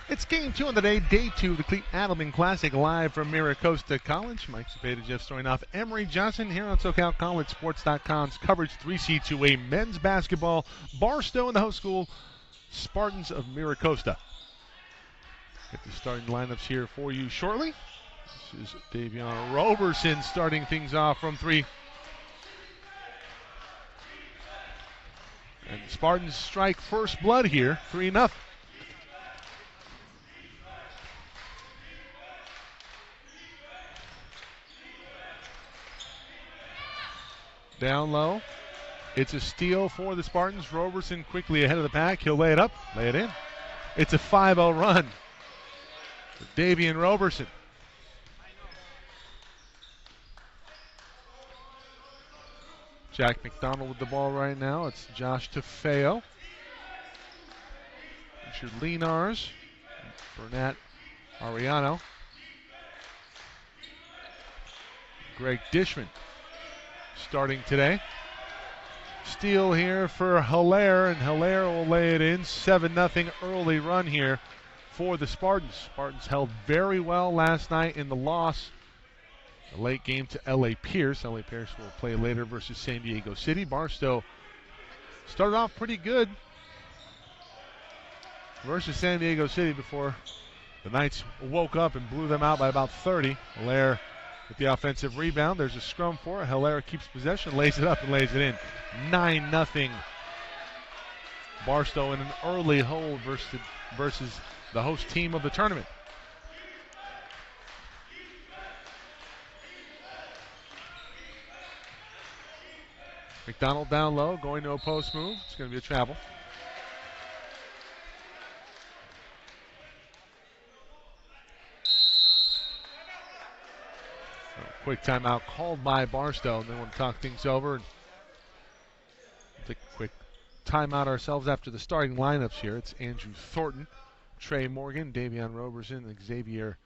It's game 2 on the day 2 of the Cleat Adelman Classic, live from Mira, Costa College. Mike Cepeda, Jeff Stoynoff, Emery Johnson here on SoCalCollegeSports.com's coverage 3C2A men's basketball. Barstow in the host school, Spartans of Mira, Costa. Get the starting lineups here for you shortly. This is Davion Roberson starting things off from 3. And the Spartans strike first blood here, 3-0. Down low. It's a steal for the Spartans. Roberson quickly ahead of the pack. He'll lay it up, lay it in. It's a 5-0 run for Davion Roberson. Jack McDonald with the ball right now. It's Josh Tafeo. Richard Lenars. Bernat Ariano. Greg Dishman starting today. Steal here for Hilaire, and Hilaire will lay it in. 7-0 early run here for the Spartans. Spartans held very well last night in the loss. A late game to L.A. Pierce. L.A. Pierce will play later versus San Diego City. Barstow started off pretty good versus San Diego City before the Knights woke up and blew them out by about 30. Hilaire with the offensive rebound. There's a scrum for it. Hilaire keeps possession, lays it up, and lays it in. 9-0. Barstow in an early hold versus the host team of the tournament. McDonald down low, going to a post move. It's going to be a travel. Quick timeout called by Barstow, and then we'll talk things over. And take a quick timeout ourselves after the starting lineups here. It's Andrew Thornton, Trey Morgan, Davion Roberson, Xavier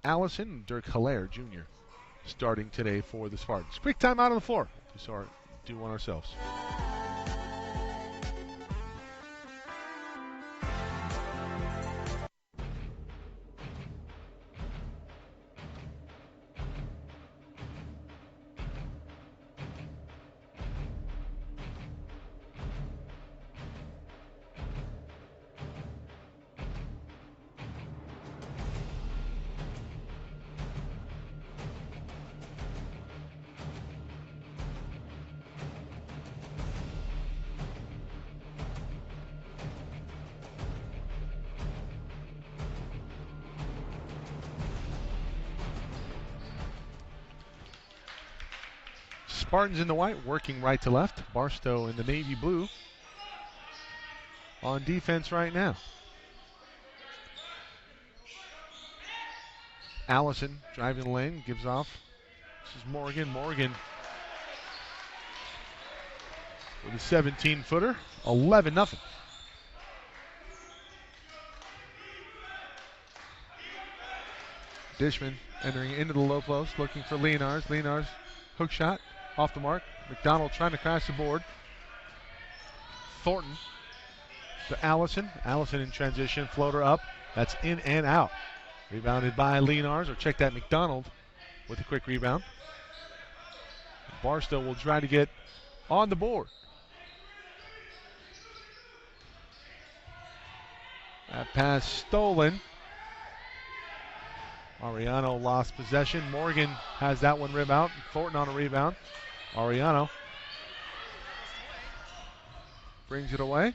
Allison, and Dirk Hilaire Jr. starting today for the Spartans. Quick timeout on the floor. Do one ourselves. Spartans in the white, working right to left. Barstow in the navy blue on defense right now. Allison driving the lane, gives off. This is Morgan. Morgan with a 17-footer, 11-0. Dishman entering into the low post, looking for Lenars. Lenars, hook shot. Off the mark. McDonald trying to crash the board. Thornton to Allison. Allison in transition. Floater up. That's in and out. Rebounded by Lenars, or check that, McDonald with a quick rebound. Barstow will try to get on the board. That pass stolen. Ariano lost possession. Morgan has that one rib out. Thornton on a rebound. Ariano brings it away.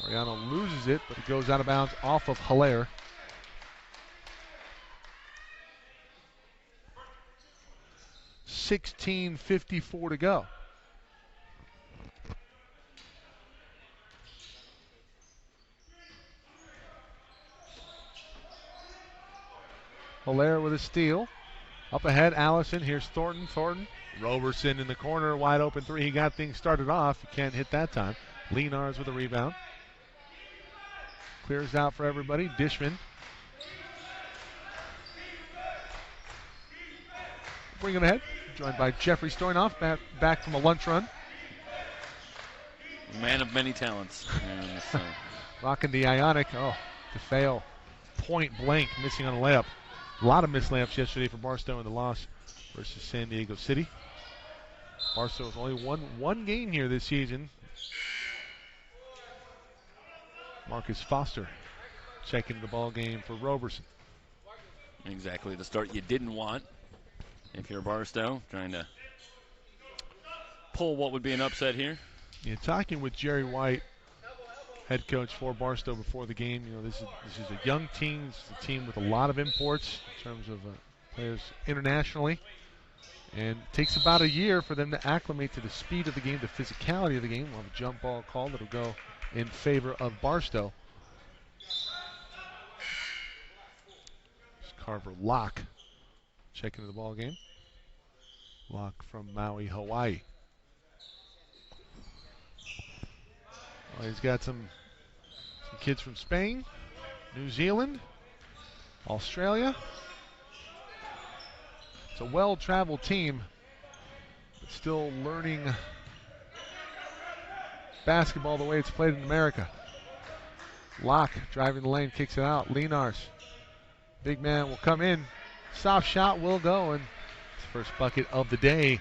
Ariano loses it, but it goes out of bounds off of Hilaire. $16:54 to go. Hilaire with a steal. Up ahead, Allison. Here's Thornton. Thornton. Roberson in the corner. Wide open three. He got things started off. He can't hit that time. Lenars with a rebound. Clears out for everybody. Dishman. Bring it ahead. Joined by Jeffrey Stoynoff, back from a lunch run. Man of many talents. And, Rocking the Ionic. Oh, to fail. Point blank, missing on a layup. A lot of missed layups yesterday for Barstow in the loss versus San Diego City. Barstow has only won one game here this season. Marcus Foster checking the ball game for Roberson. Exactly the start you didn't want if you're Barstow, trying to pull what would be an upset here. Yeah, talking with Jerry White, head coach for Barstow before the game, this is a young team. It's a team with a lot of imports in terms of players internationally. And it takes about a year for them to acclimate to the speed of the game, the physicality of the game. We'll have a jump ball call that'll go in favor of Barstow. Carver Locke checking the ball game. Locke from Maui, Hawaii. Well, he's got some kids from Spain, New Zealand, Australia. It's a well-traveled team, but still learning basketball the way it's played in America. Locke driving the lane, kicks it out. Lenars, big man, will come in. Soft shot will go, and it's the first bucket of the day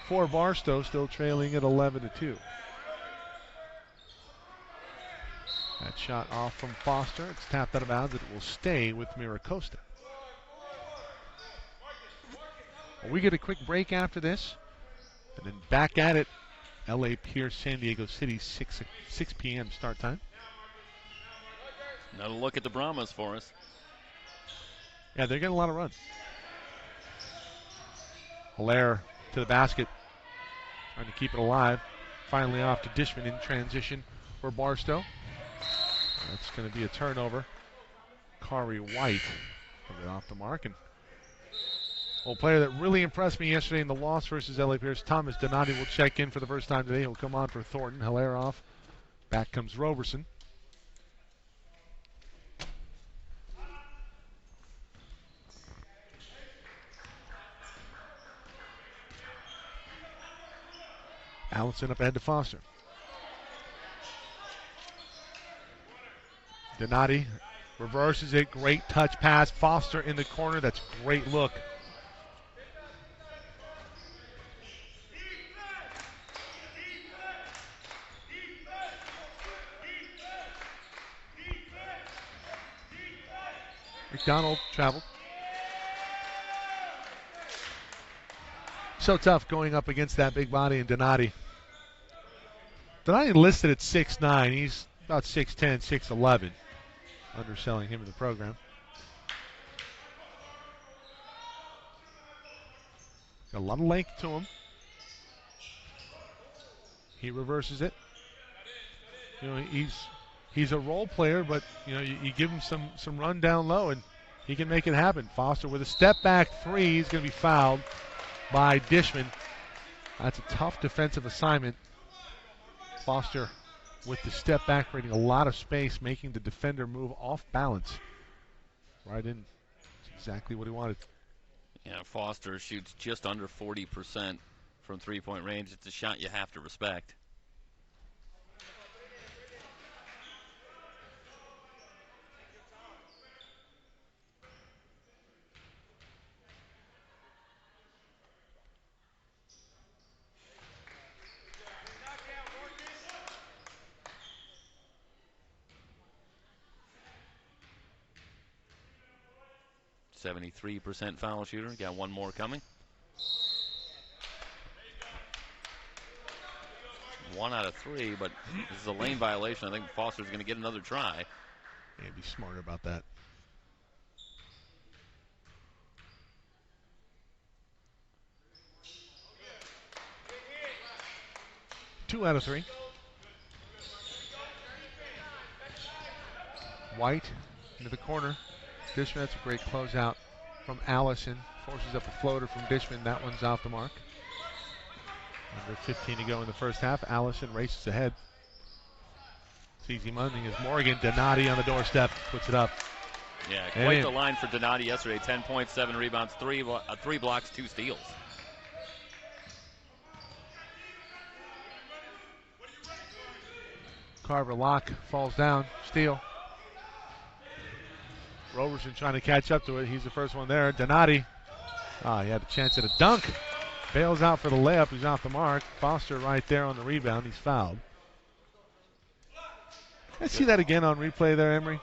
for Barstow, still trailing at 11-2. That shot off from Foster. It's tapped out of bounds. It will stay with Mira Costa. Well, we get a quick break after this, and then back at it. LA Pierce, San Diego City, 6 p.m. start time. Another look at the Brahmas for us. Yeah, they're getting a lot of runs. Hilaire to the basket, trying to keep it alive. Finally off to Dishman in transition for Barstow. That's going to be a turnover. Kari White will get off the mark. And a player that really impressed me yesterday in the loss versus LA Pierce, Thomas Donati, will check in for the first time today. He'll come on for Thornton. Hilaire off. Back comes Roberson. Allison up ahead to Foster. Donati reverses it. Great touch pass. Foster in the corner. That's a great look. McDonald traveled. So tough going up against that big body in Donati. Donati listed at 6'9". He's about 6'10", 6'11". Underselling him in the program. Got a lot of length to him. He reverses it. He's a role player, but you give him some run down low and he can make it happen. Foster with a step back three. He's going to be fouled by Dishman. That's a tough defensive assignment. Foster with the step back, creating a lot of space, making the defender move off balance. Right in. That's exactly what he wanted. Yeah, Foster shoots just under 40% from three-point range. It's a shot you have to respect. .73% foul shooter. Got one more coming. 1 out of 3, but this is a lane violation. I think Foster's going to get another try. Yeah, be smarter about that. Two out of 3. White into the corner. Dishman, that's a great closeout from Allison. Forces up a floater from Dishman. That one's off the mark. Under 15 to go in the first half. Allison races ahead. It's easy money as Morgan. Donati on the doorstep. Puts it up. Yeah, quite the line for Donati yesterday. 10 points, 7 rebounds, 3 blocks, 2 steals. Carver Locke falls down. Steal. Roberson trying to catch up to it. He's the first one there. Donati. He had a chance at a dunk. Bails out for the layup. He's off the mark. Foster right there on the rebound. He's fouled. I see that again on replay there, Emery.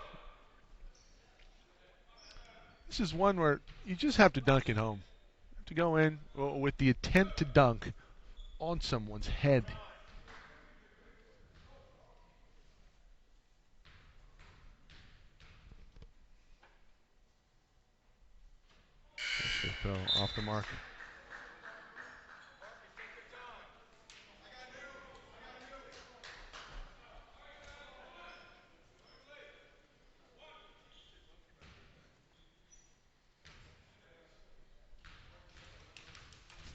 This is one where you just have to dunk it home. You have to go in with the intent to dunk on someone's head. Throw off the mark.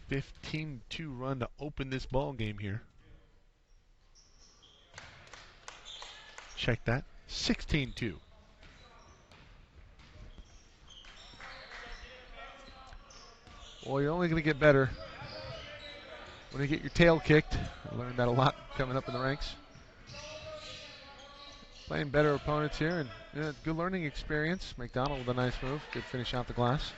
(15-2) run to open this ball game here. Check that. 16-2. Well, you're only going to get better when you get your tail kicked. I learned that a lot coming up in the ranks. Playing better opponents here, and good learning experience. McDonald with a nice move. Good finish out the glass.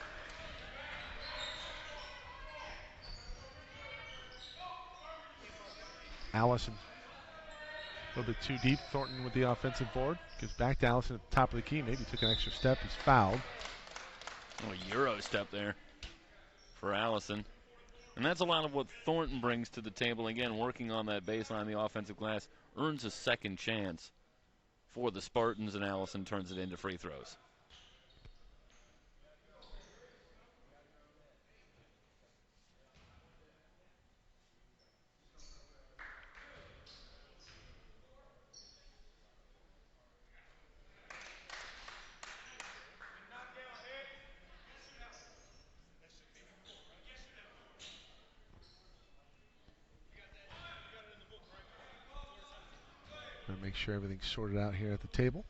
Allison a little bit too deep. Thornton with the offensive board. Gives back to Allison at the top of the key. Maybe took an extra step. He's fouled. Oh, Euro step there for Allison. And that's a lot of what Thornton brings to the table. Again, working on that baseline, the offensive glass, earns a second chance for the Spartans, and Allison turns it into free throws. Make sure everything's sorted out here at the table.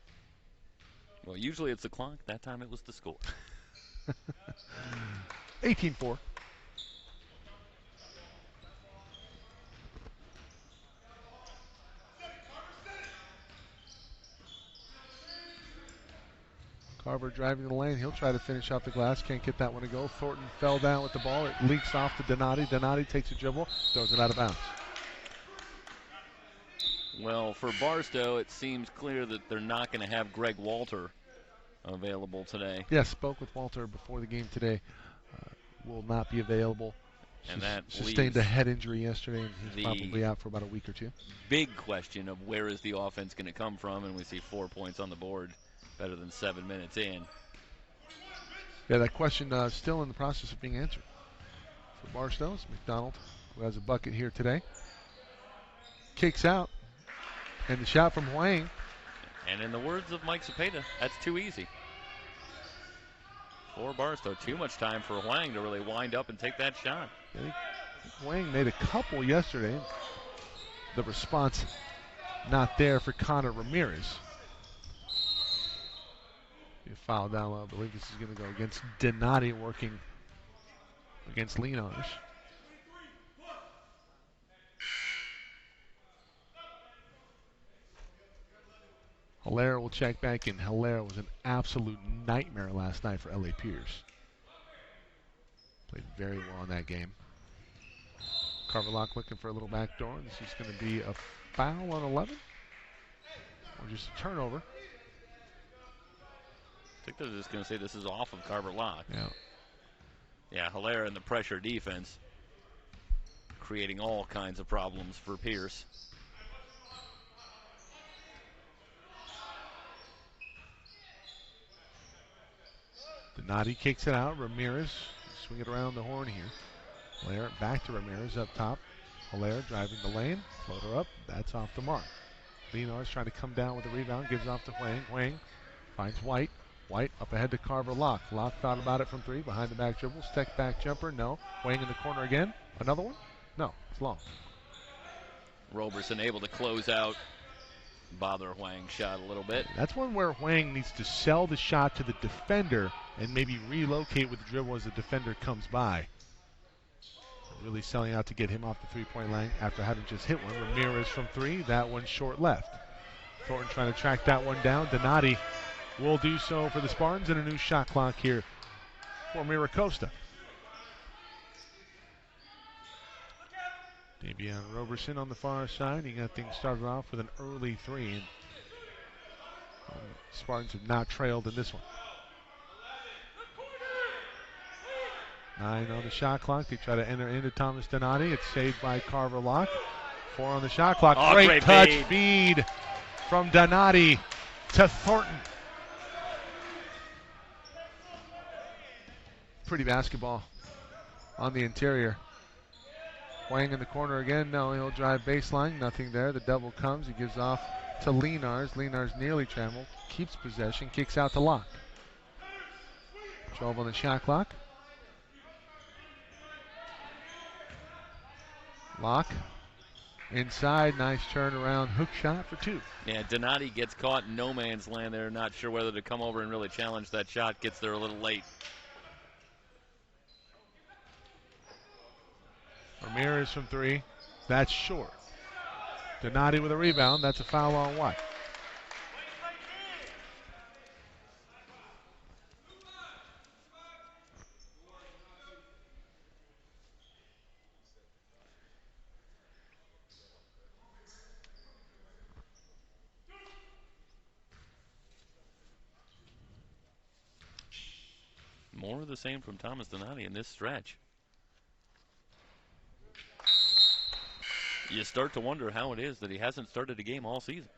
Well, usually it's the clock. That time it was the score. 18-4. Carver driving the lane. He'll try to finish off the glass. Can't get that one to go. Thornton fell down with the ball. It leaks off to Donati. Donati takes a dribble, throws it out of bounds. Well, for Barstow, it seems clear that they're not going to have Greg Walter available today. Yes, spoke with Walter before the game today. Will not be available. And that sustained a head injury yesterday, and he's probably out for about a week or two. Big question of where is the offense going to come from, and we see 4 points on the board, better than 7 minutes in. Yeah, that question still in the process of being answered. For Barstow, it's McDonald, who has a bucket here today. Kicks out. And the shot from Huang. And in the words of Mike Cepeda, that's too easy. For Barstow, too much time for Huang to really wind up and take that shot. I think Huang made a couple yesterday. The response not there for Connor Ramirez. Be a foul down low. I believe this is going to go against Donati working against Leonars. Hilaire will check back in. Hilaire was an absolute nightmare last night for L.A. Pierce. Played very well in that game. Carverlock looking for a little back door. This is going to be a foul on 11? Or just a turnover? I think they're just going to say this is off of Carverlock. Yeah. Yeah, Hilaire in the pressure defense, creating all kinds of problems for Pierce. Donati kicks it out. Ramirez swing it around the horn here. Hilaire back to Ramirez up top. Hilaire driving the lane. Floater up. That's off the mark. Leonar's trying to come down with the rebound. Gives off to Huang. Huang finds White. White up ahead to Carver Locke. Locke thought about it from three. Behind the back dribble. Step back jumper. No. Huang in the corner again. Another one? No. It's long. Roberson able to close out. Bother Huang's shot a little bit. That's one where Huang needs to sell the shot to the defender and maybe relocate with the dribble as the defender comes by. Really selling out to get him off the three-point line after having just hit one. Ramirez from three. That one short left. Thornton trying to track that one down. Donati will do so for the Spartans, and a new shot clock here for Mira Costa. Davion Roberson on the far side. He got things started off with an early three. And Spartans have not trailed in this one. 9 on the shot clock. They try to enter into Thomas Donati. It's saved by Carver Locke. 4 on the shot clock. Oh, great touch feed from Donati to Thornton. Pretty basketball on the interior. Wang in the corner again. No, he'll drive baseline. Nothing there. The double comes. He gives off to Lenars. Lenars nearly traveled. Keeps possession. Kicks out to Locke. 12 on the shot clock. Locke inside. Nice turnaround hook shot for 2. Yeah, Donati gets caught in no man's land there. Not sure whether to come over and really challenge that shot. Gets there a little late. Ramirez from 3. That's short. Donati with a rebound. That's a foul on what? More of the same from Thomas Donati in this stretch. You start to wonder how it is that he hasn't started a game all season.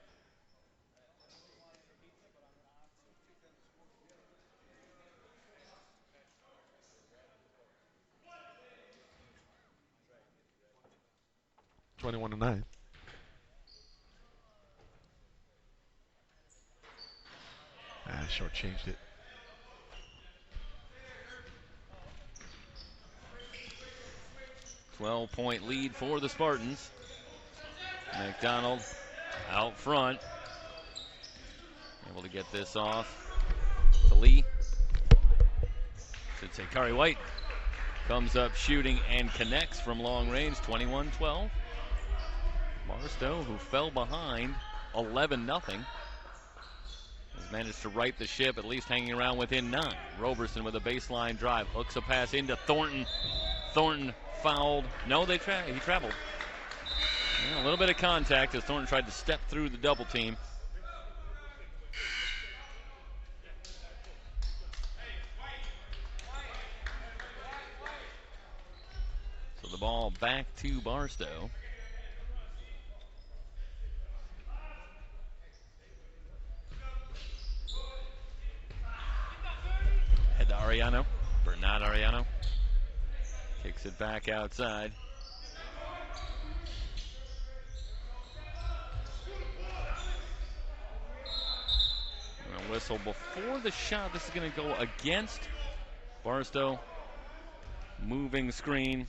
To 9. Shortchanged it. .12 lead for the Spartans. McDonald out front. Able to get this off to Lee. Should say Kari White. Comes up shooting and connects from long range. 21-12. Barstow, who fell behind 11-0, has managed to right the ship, at least hanging around within 9. Roberson with a baseline drive. Hooks a pass into Thornton. Thornton fouled. No, he traveled. Yeah, a little bit of contact as Thornton tried to step through the double team. So the ball back to Barstow. Head to Ariano. Bernard Ariano. Kicks it back outside. Whistle before the shot. This is going to go against Barstow. Moving screen.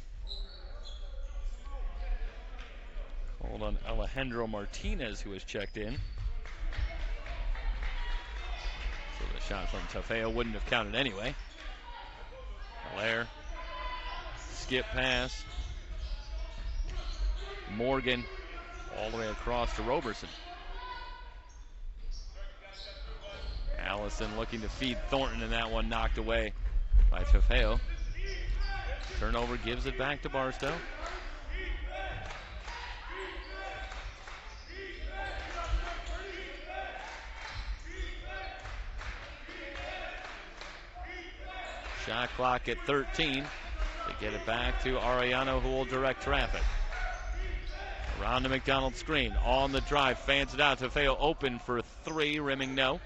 Called on Alejandro Martinez, who has checked in. So the shot from Tafeo wouldn't have counted anyway. Allaire. Skip pass. Morgan all the way across to Roberson. Allison looking to feed Thornton, and that one knocked away by Tafeo. Turnover gives it back to Barstow. Shot clock at 13. They get it back to Ariano, who will direct traffic. Around the McDonald screen. On the drive. Fans it out. Tafeo open for 3. Rimming no.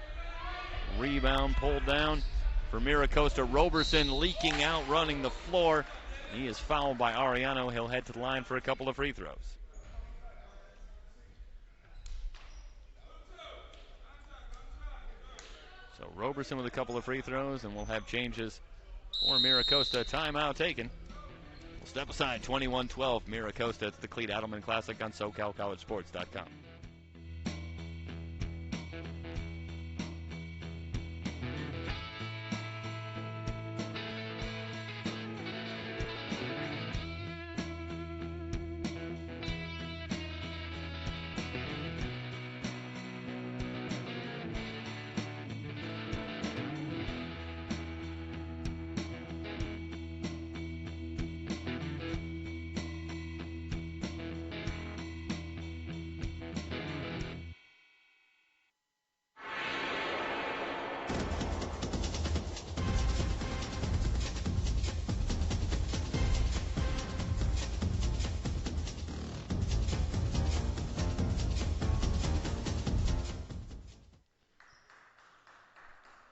Rebound pulled down for Mira Costa. Roberson leaking out, running the floor. He is fouled by Ariano. He'll head to the line for a couple of free throws. So Roberson with a couple of free throws, and we'll have changes for Mira Costa. Timeout taken. We'll step aside. 21-12. Mira Costa. It's the Cleat Adelman Classic on SoCalCollegeSports.com.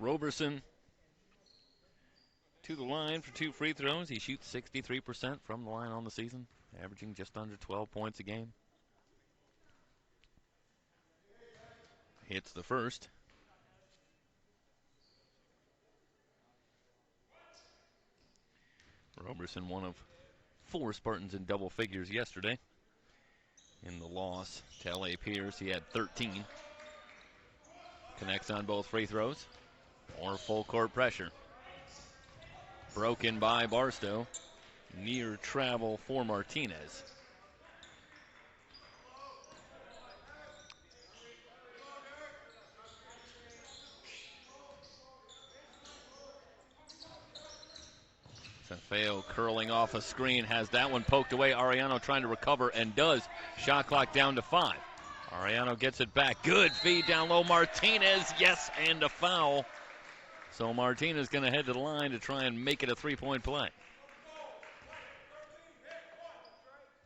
Roberson to the line for 2 free throws. He shoots 63% from the line on the season, averaging just under 12 points a game. Hits the first. Roberson, one of 4 Spartans in double figures yesterday. In the loss to L.A. Pierce, he had 13. Connects on both free throws. More full court pressure. Broken by Barstow. Near travel for Martinez. Sanfeo curling off a screen, has that one poked away. Arellano trying to recover and does. Shot clock down to 5. Arellano gets it back. Good feed down low. Martinez, yes, and a foul. So Martinez going to head to the line to try and make it a 3-point play.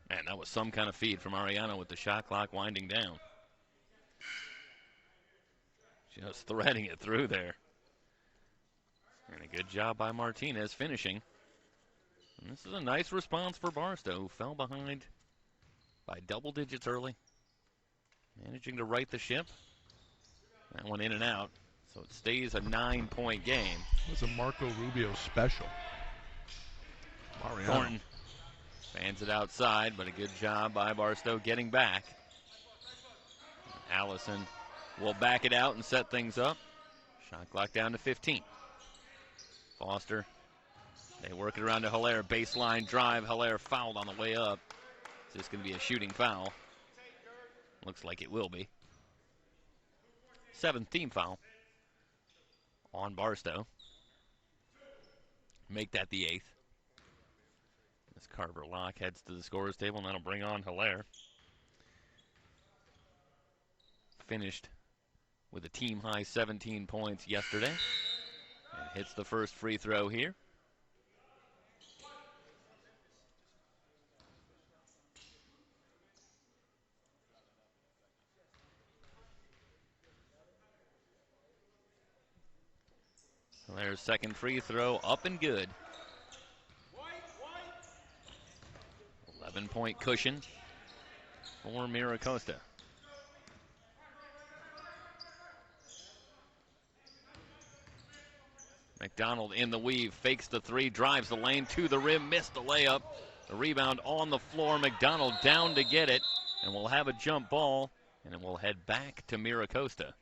Man, that was some kind of feed from Arellano with the shot clock winding down. Just threading it through there. And a good job by Martinez finishing. And this is a nice response for Barstow, who fell behind by double digits early. Managing to right the ship. That one in and out. So it stays a 9-point game. It was a Marco Rubio special. Thornton fans it outside, but a good job by Barstow getting back. Allison will back it out and set things up. Shot clock down to 15. Foster, they work it around to Hilaire. Baseline drive. Hilaire fouled on the way up. Is this going to be a shooting foul? Looks like it will be. 7th team foul on Barstow. Make that the 8th. As Carver Locke heads to the scorer's table, and that'll bring on Hilaire. Finished with a team-high 17 points yesterday. And hits the first free throw here. There's second free throw, up and good. 11-point cushion for Mira Costa. McDonald in the weave, fakes the 3, drives the lane to the rim, missed the layup. The rebound on the floor, McDonald down to get it, and we'll have a jump ball, and it will head back to Mira Costa.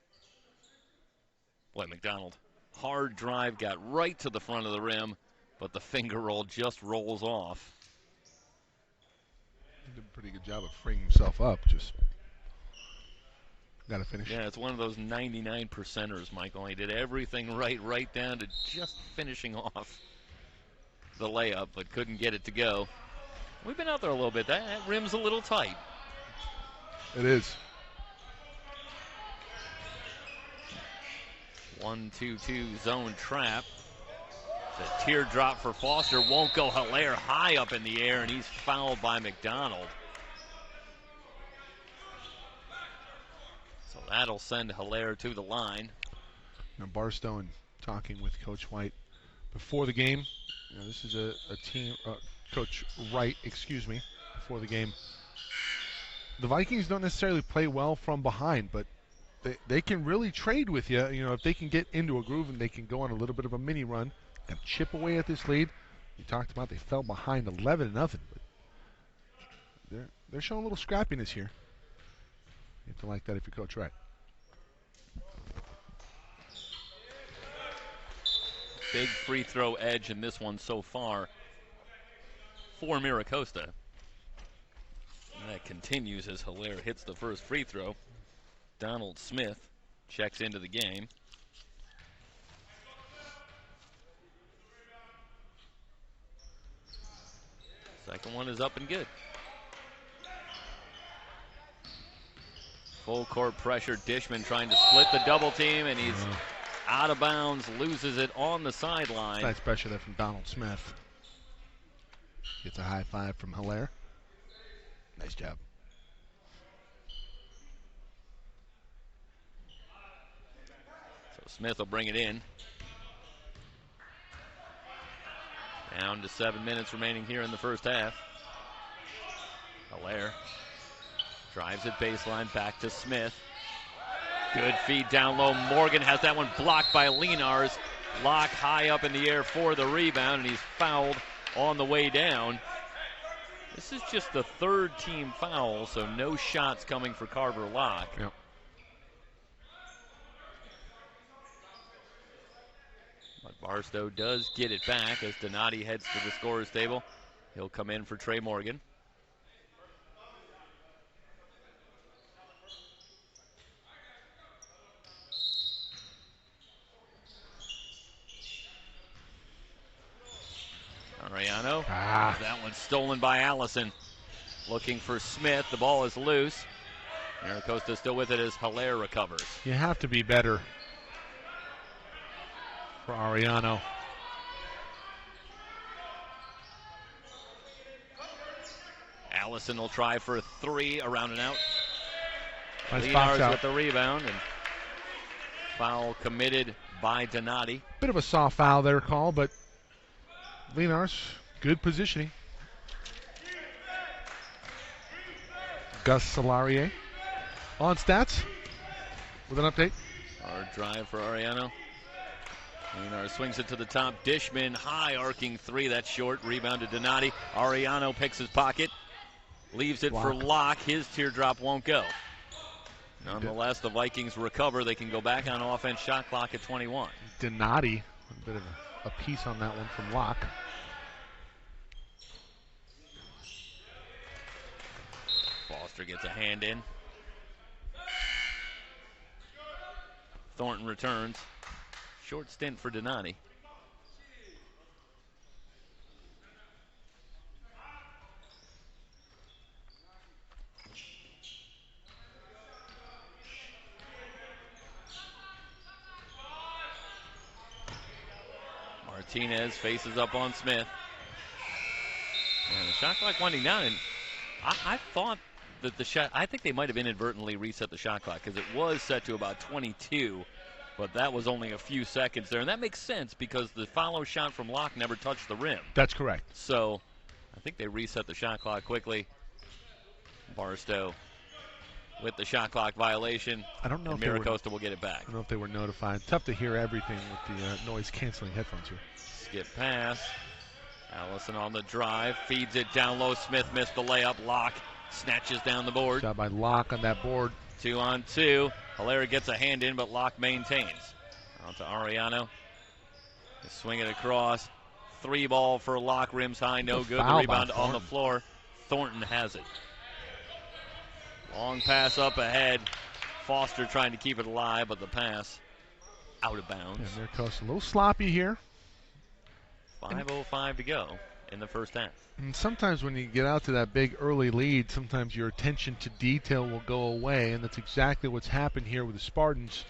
Boy, McDonald, hard drive, got right to the front of the rim, but the finger roll just rolls off. He did a pretty good job of freeing himself up, just got to finish. Yeah, it's one of those 99 percenters, Michael. He did everything right down to just finishing off the layup, but couldn't get it to go. We've been out there a little bit. That rim's a little tight. It is. 1-2-2 zone trap. The teardrop for Foster won't go. Hilaire high up in the air, and he's fouled by McDonald. So that'll send Hilaire to the line. Now Barstow, and talking with Coach White before the game. You know, this is a team, Coach Wright, excuse me, before the game. The Vikings don't necessarily play well from behind, but they can really trade with you. You know, if they can get into a groove and they can go on a little bit of a mini run and chip away at this lead. We talked about they fell behind 11-0, but they're showing a little scrappiness here. You have to like that if you're Coach Wright. Big free throw edge in this one so far for Mira Costa. And that continues as Hilaire hits the first free throw. Donald Smith checks into the game. Second one is up and good. Full court pressure. Dishman trying to split the double team, and he's out of bounds, loses it on the sideline. Nice pressure there from Donald Smith. Gets a high five from Hilaire. Nice job. So Smith will bring it in. Down to 7 minutes remaining here in the first half. Hilaire drives it baseline, back to Smith. Good feed down low. Morgan has that one blocked by Lenars. Locke high up in the air for the rebound, and he's fouled on the way down. This is just the third team foul, so no shots coming for Carver Locke. Yep. But Barstow does get it back as Donati heads to the scorer's table. He'll come in for Trey Morgan. Ariano. That one's stolen by Allison. Looking for Smith. The ball is loose. Mira Costa still with it as Hilaire recovers. You have to be better for Ariano. Allison will try for a three, around and out. Nice Lenars with the rebound, and foul committed by Donati. Bit of a soft foul there call, but Lenars, good positioning. Gus Solarier on stats with an update. Hard drive for Ariano. Lenars swings it to the top. Dishman, high arcing three. That's short. Rebound to Donati. Ariano picks his pocket. Leaves it for Locke. His teardrop won't go. Nonetheless, the Vikings recover. They can go back on offense. Shot clock at 21. Donati, a bit of a piece on that one from Locke. Foster gets a hand in. Thornton returns. Short stint for Donati. Martinez faces up on Smith. And the shot clock winding down. And I thought that the shot, I think they might have inadvertently reset the shot clock because it was set to about 22, but that was only a few seconds there. And that makes sense because the follow shot from Locke never touched the rim. That's correct. So I think they reset the shot clock quickly. Barstow with the shot clock violation. I don't know if Mira Costa will get it back. I don't know if they were notified. Tough to hear everything with the noise-canceling headphones here. Skip pass. Allison on the drive. Feeds it down low. Smith missed the layup. Locke snatches down the board. Shot by Locke on that board. 2-on-2. Hilaire gets a hand in, but Locke maintains. Out to Ariano. They swing it across. Three ball for Locke. Rims high. No good. The rebound on the floor. Thornton has it. Long pass up ahead. Foster trying to keep it alive, but the pass out of bounds. And there goes a little sloppy here. 5:05 to go in the first half. And sometimes when you get out to that big early lead, sometimes your attention to detail will go away, and that's exactly what's happened here with the Spartans.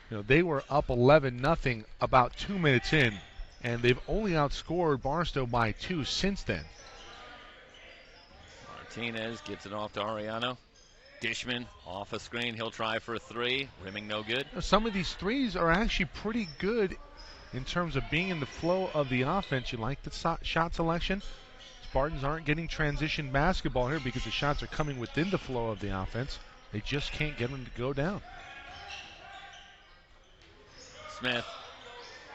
You know, they were up 11-0 about 2 minutes in, and they've only outscored Barstow by 2 since then. Martinez gets it off to Ariano. Dishman off a screen. He'll try for a three. Rimming no good. Some of these threes are actually pretty good in terms of being in the flow of the offense. You like the shot selection. Spartans aren't getting transition basketball here because the shots are coming within the flow of the offense. They just can't get them to go down. Smith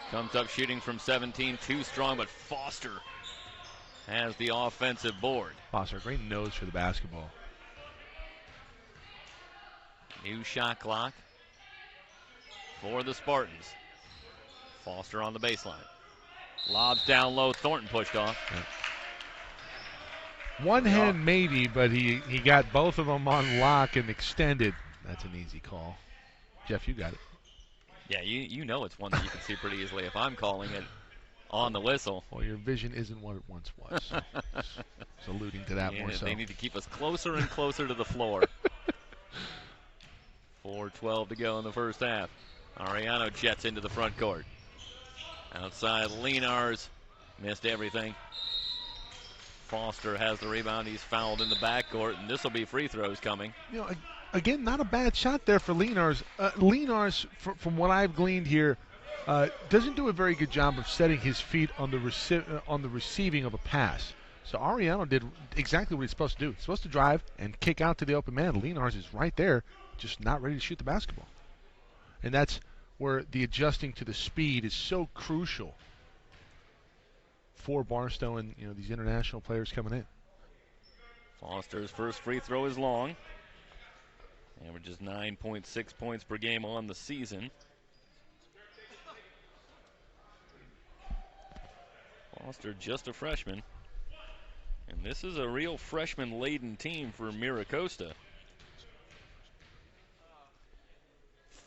comes up shooting from 17. Too strong, but Foster has the offensive board. Foster, great nose for the basketball. New shot clock for the Spartans. Foster on the baseline. Lobs down low. Thornton pushed off. Yeah. One hand maybe, but he got both of them on lock and extended. That's an easy call. Jeff, you got it. Yeah, you know it's one that you can see pretty easily if I'm calling it on the whistle. Well, your vision isn't what it once was. So just alluding to that more so. They need to keep us closer and closer to the floor. 4:12 to go in the first half. Ariano jets into the front court. Outside, Lenars missed everything. Foster has the rebound. He's fouled in the backcourt, and this will be free throws coming. You know, again, not a bad shot there for Lenars. Lenars, from what I've gleaned here, doesn't do a very good job of setting his feet on the receiving of a pass. So Ariano did exactly what he's supposed to do. He's supposed to drive and kick out to the open man. Lenars is right there, just not ready to shoot the basketball. And that's where the adjusting to the speed is so crucial for Barstow and these international players coming in. Foster's first free throw is long. Averages 9.6 points per game on the season. Foster just a freshman. And this is a real freshman-laden team for Mira Costa.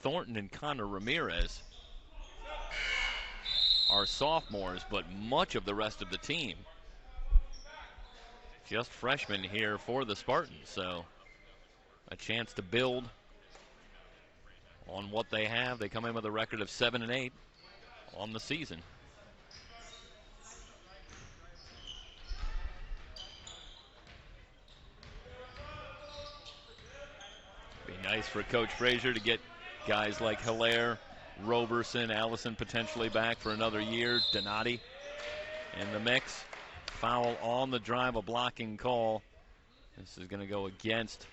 Thornton and Connor Ramirez are sophomores, but much of the rest of the team just freshmen here for the Spartans. So a chance to build on what they have. They come in with a record of 7-8 on the season. Be nice for Coach Frazier to get guys like Hilaire, Roberson, Allison potentially back for another year. Donati in the mix. Foul on the drive, a blocking call. This is going to go against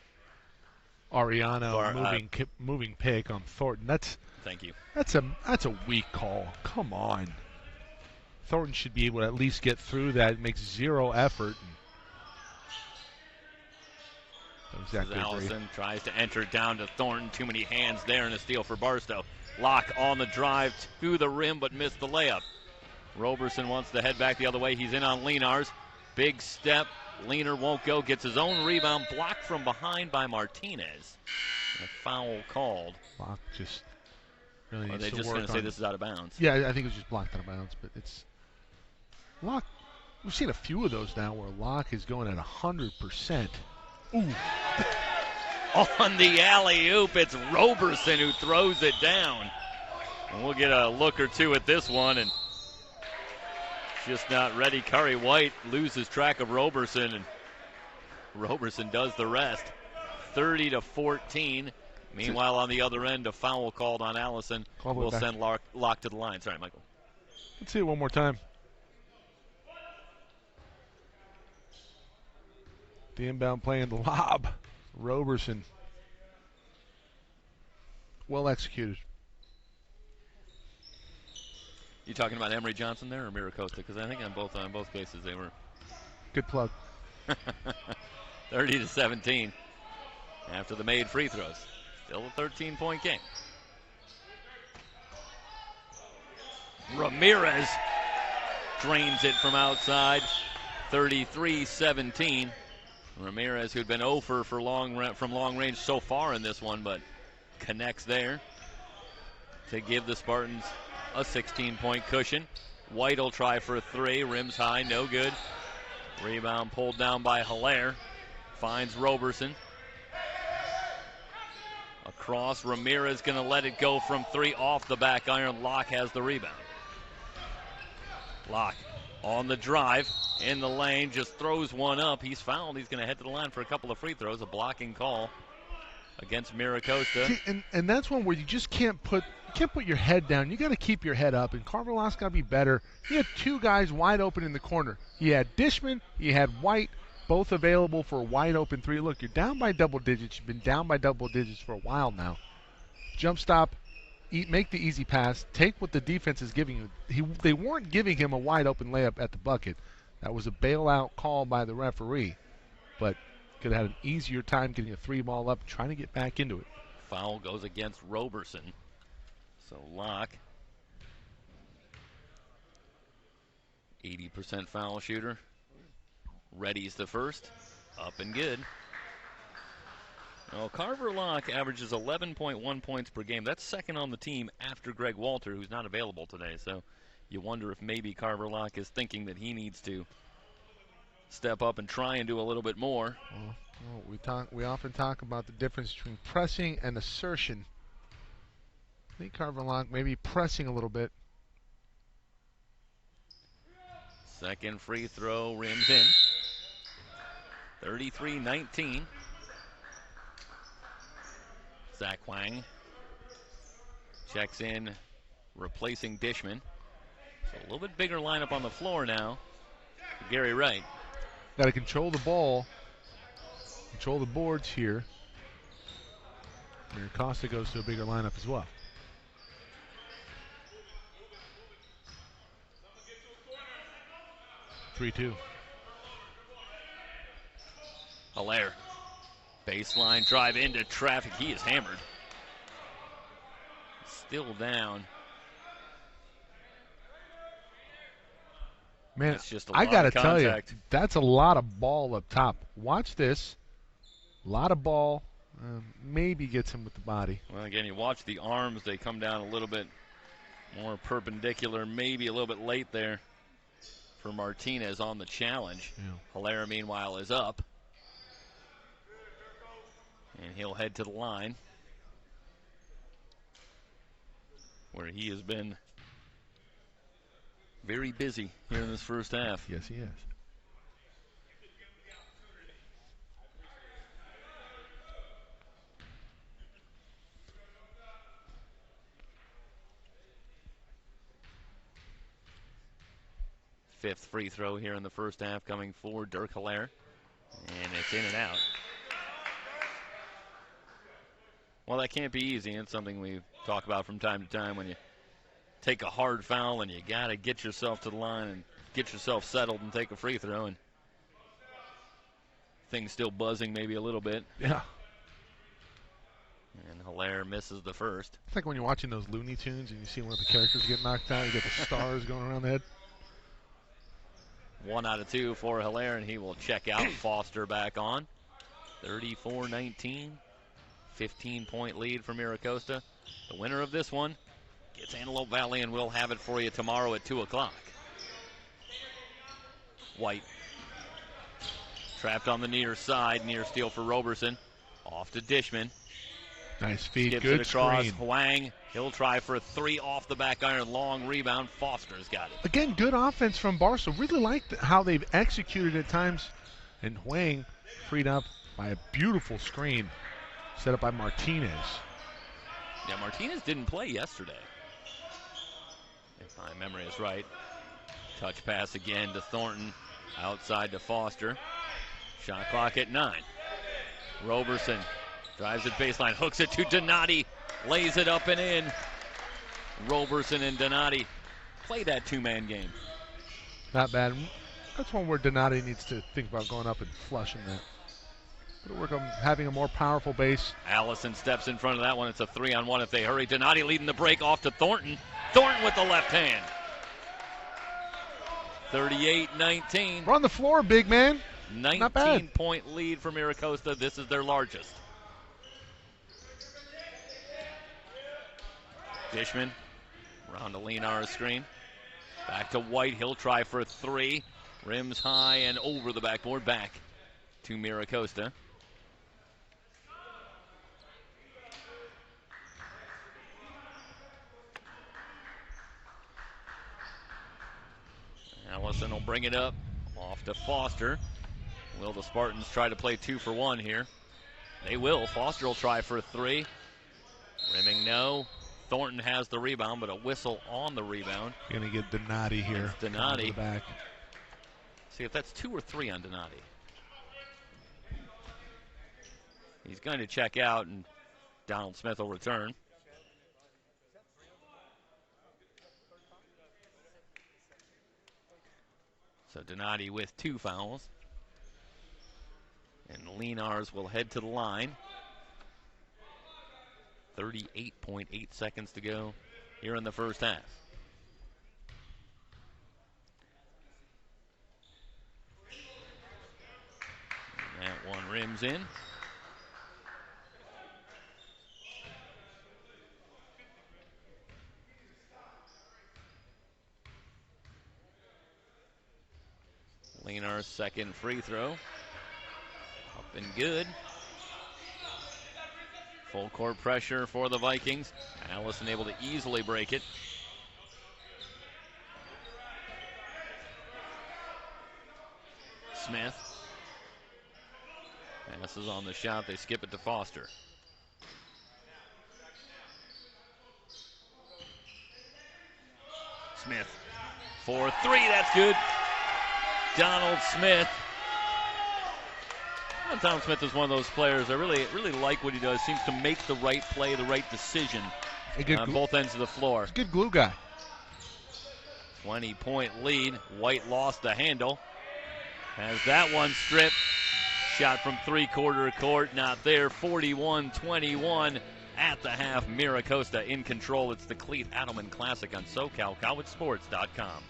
Ariano. Moving pick on Thornton. Thank you. That's a weak call. Come on. Thornton should be able to at least get through that. It makes zero effort. Exactly. Allison tries to enter down to Thornton. Too many hands there, and a steal for Barstow. Locke on the drive to the rim, but missed the layup. Roberson wants to head back the other way. He's in on Lenars. Big step. Leaner won't go. Gets his own rebound. Blocked from behind by Martinez. And a foul called. Locke just really needs to work on. Are they just going to say this is out of bounds? Yeah, I think it was just blocked out of bounds. But it's Locke. We've seen a few of those now where Locke is going at 100%. Ooh. On the alley-oop, it's Roberson who throws it down. And we'll get a look or two at this one, and just not ready. Curry White loses track of Roberson, and Roberson does the rest. 30-14. Meanwhile, on the other end, a foul called on Allison. We'll send Locke to the line. Sorry, Michael. Let's see it one more time. The inbound play in the lob. Roberson. Well executed. You talking about Emory Johnson there or Mira Costa? Because I think on both cases they were. Good plug. 30-17 after the made free throws. Still a 13-point game. Ramirez drains it from outside. 33-17. Ramirez, who'd been 0 from long range so far in this one, but connects there to give the Spartans a 16-point cushion. White will try for a three. Rims high, no good. Rebound pulled down by Hilaire. Finds Roberson. Across, Ramirez going to let it go from three off the back iron. Locke has the rebound. Locke on the drive, in the lane, just throws one up. He's fouled. He's going to head to the line for a couple of free throws. A blocking call against Mira Costa. See, and that's one where you just can't put your head down. You got to keep your head up, and Carver Locke's got to be better. He had two guys wide open in the corner. He had Dishman, he had White, both available for a wide open three. Look, you're down by double digits. You've been down by double digits for a while now. Jump stop. Make the easy pass. Take what the defense is giving you. They weren't giving him a wide open layup at the bucket. That was a bailout call by the referee. But could have had an easier time getting a three ball up, trying to get back into it. Foul goes against Roberson. So Locke, 80% foul shooter. Ready's the first. Up and good. Well, Carver Locke averages 11.1 points per game. That's second on the team after Greg Walter, who's not available today. So you wonder if maybe Carver Locke is thinking that he needs to step up and try and do a little bit more. Well, we often talk about the difference between pressing and assertion. I think Carver Locke maybe pressing a little bit. Second free throw, rims in. 33-19. Zach Wang checks in, replacing Dishman. So a little bit bigger lineup on the floor now for Gary Wright. Got to control the ball, control the boards here. Mira Costa goes to a bigger lineup as well. (3-2). Hilaire. Baseline drive into traffic. He is hammered. Still down. Man, that's just a I lot got to of tell you, contact. that's a lot of ball up top. Watch this. A lot of ball. Maybe gets him with the body. Well, again, you watch the arms. They come down a little bit more perpendicular, maybe a little bit late there for Martinez on the challenge. Yeah. Hilaire, meanwhile, is up. And he'll head to the line, where he has been very busy here in this first half. Yes, he is. Fifth free throw here in the first half coming for Dirk Hilaire. And it's in and out. Well, that can't be easy. It's something we talk about from time to time when you take a hard foul and you got to get yourself to the line and get yourself settled and take a free throw. And things still buzzing maybe a little bit. Yeah. And Hilaire misses the first. It's like when you're watching those Looney Tunes and you see one of the characters get knocked out. You get the stars going around the head. 1 out of 2 for Hilaire, and he will check out. Foster back on. 34-19. 15-point lead for Mira Costa. The winner of this one gets Antelope Valley, and we'll have it for you tomorrow at 2 o'clock. White. Trapped on the near side. Near steal for Roberson. Off to Dishman. Nice feed. Skips Good it across. screen. Huang. He'll try for a 3 off the back iron. Long rebound. Foster's got it. Again, good offense from Barstow. Really liked how they've executed at times. And Huang freed up by a beautiful screen set up by Martinez. Yeah, Martinez didn't play yesterday, if my memory is right. Touch pass again to Thornton. Outside to Foster. Shot clock at 9. Roberson drives it baseline. Hooks it to Donati. Lays it up and in. Roberson and Donati play that two-man game. Not bad. That's one where Donati needs to think about going up and flushing that. It'll work on having a more powerful base. Allison steps in front of that one. It's a 3-on-1 if they hurry. Donati leading the break off to Thornton. Thornton with the left hand. 38-19. We're on the floor, big man. Not bad. 19-point lead for Mira Costa. This is their largest. Dishman around the Lenar's screen. Back to White. He'll try for 3. Rims high and over the backboard. Back to Mira Costa. Allison will bring it up. Off to Foster. Will the Spartans try to play 2 for 1 here? They will. Foster will try for 3. Rimming no. Thornton has the rebound, but a whistle on the rebound. Going to get Donati here. Donati. Back. See if that's 2 or 3 on Donati. He's going to check out, and Donald Smith will return. So Donati with 2 fouls. And Lenars will head to the line. 38.8 seconds to go here in the first half. And that one rims in. Lenar's second free throw. Up and good. Full court pressure for the Vikings. Allison able to easily break it. Smith. Passes on the shot. They skip it to Foster. Smith for three. That's good. Donald Smith. Well, Donald Smith is one of those players I really like what he does. Seems to make the right play, the right decision on both ends of the floor. He's a good glue guy. 20-point lead. White lost the handle. Has that one stripped. Shot from three-quarter court, not there. 41-21 at the half. Mira Costa in control. It's the Clete Adelman Classic on SoCalCollegeSports.com.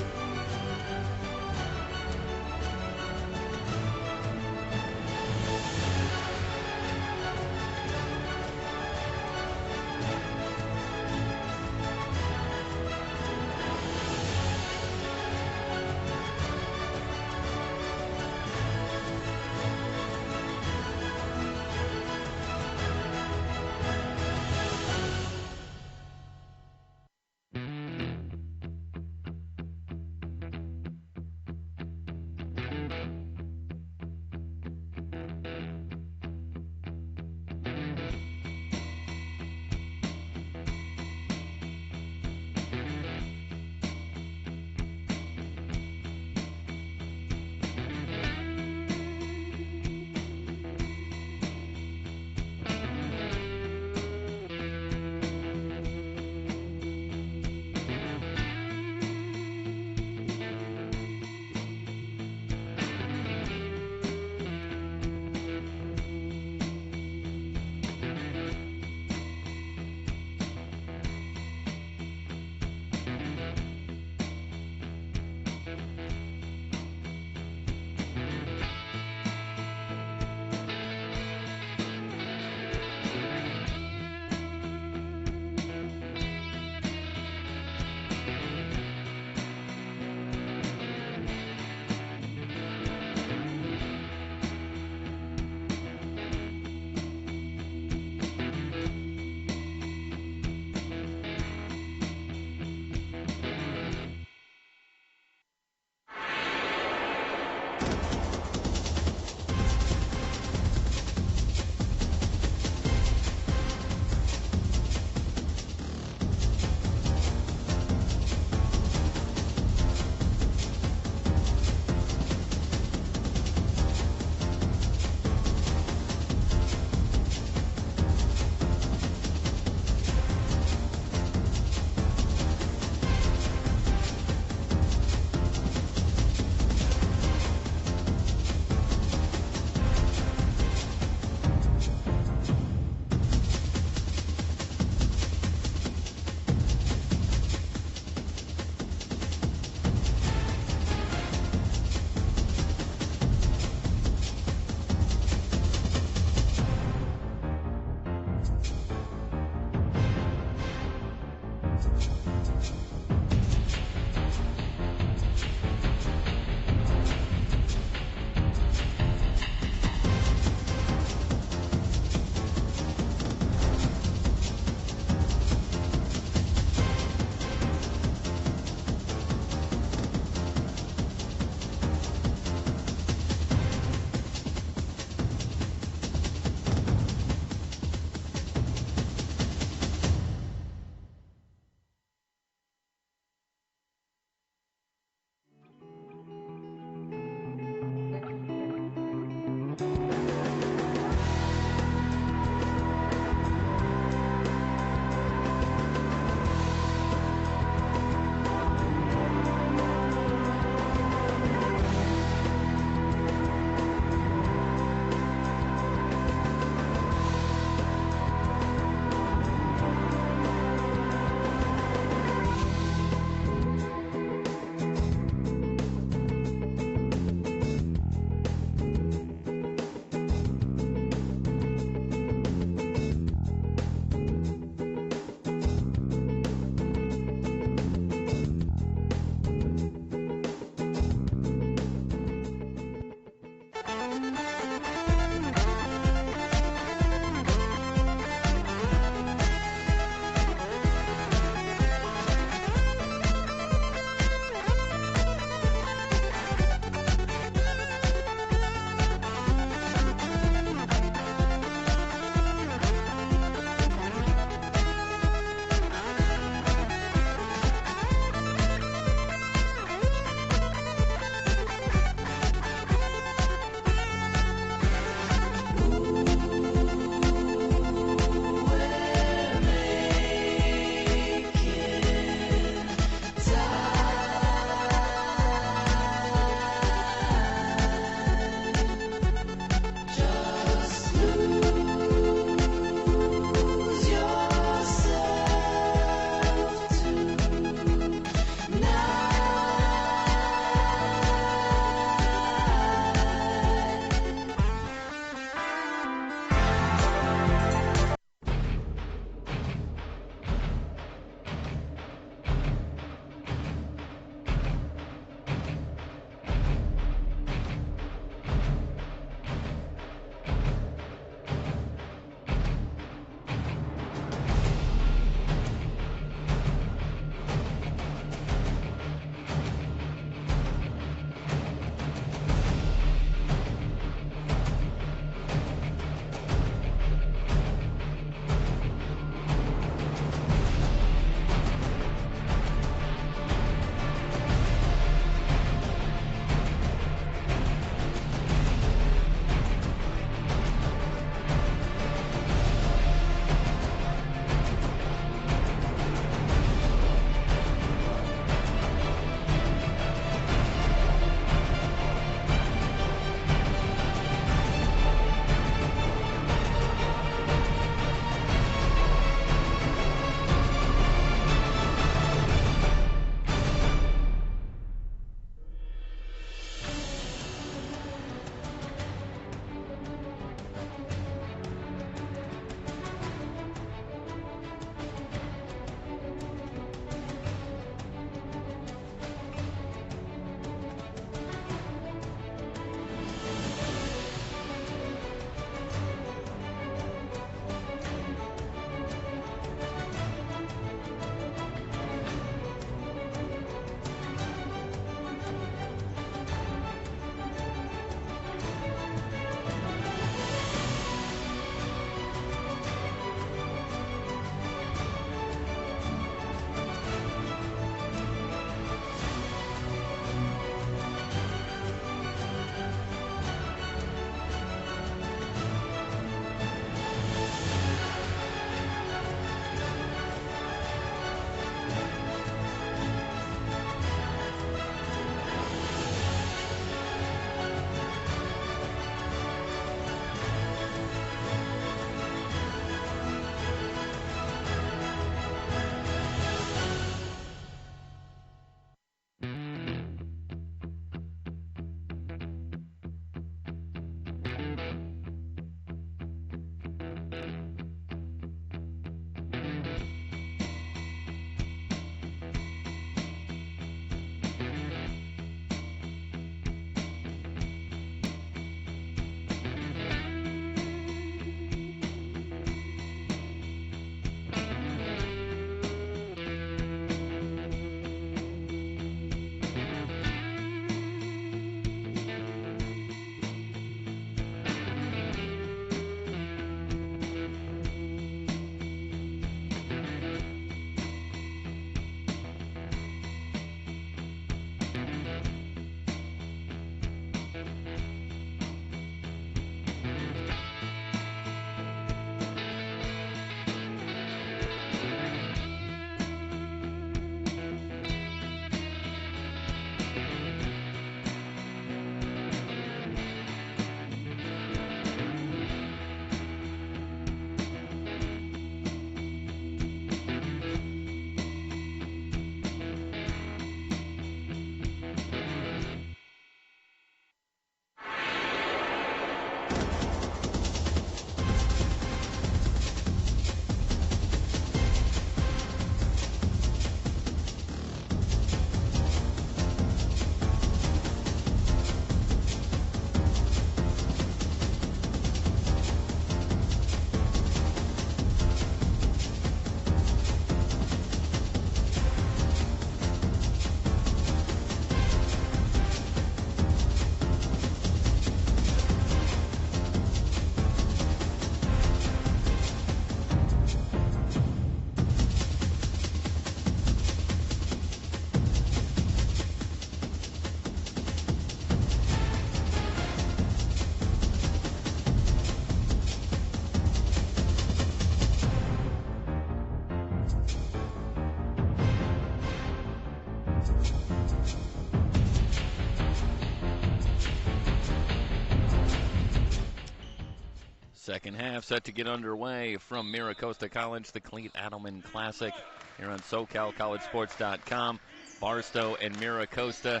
Second half set to get underway from Mira Costa College, the Cleat Adelman Classic here on SoCalCollegeSports.com. Barstow and Mira Costa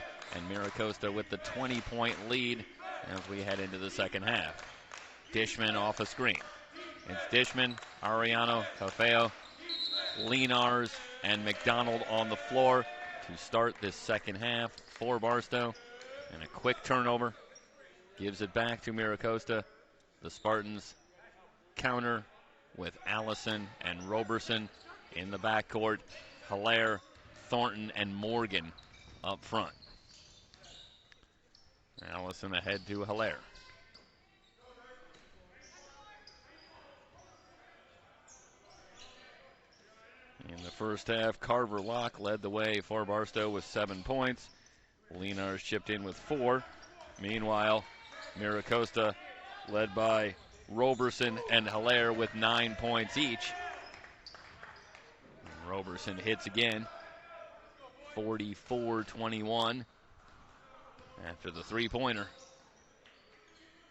with the 20-point lead as we head into the second half. Dishman off a screen. It's Dishman, Ariano, Cafeo, Lenars, and McDonald on the floor to start this second half for Barstow. And a quick turnover gives it back to Mira Costa. The Spartans counter with Allison and Roberson in the backcourt. Hilaire, Thornton, and Morgan up front. Allison ahead to Hilaire. In the first half, Carver Locke led the way for Barstow with 7 points. Lenars chipped in with 4. Meanwhile, Mira Costa led by Roberson and Hilaire with 9 points each. And Roberson hits again, 44-21 after the three-pointer.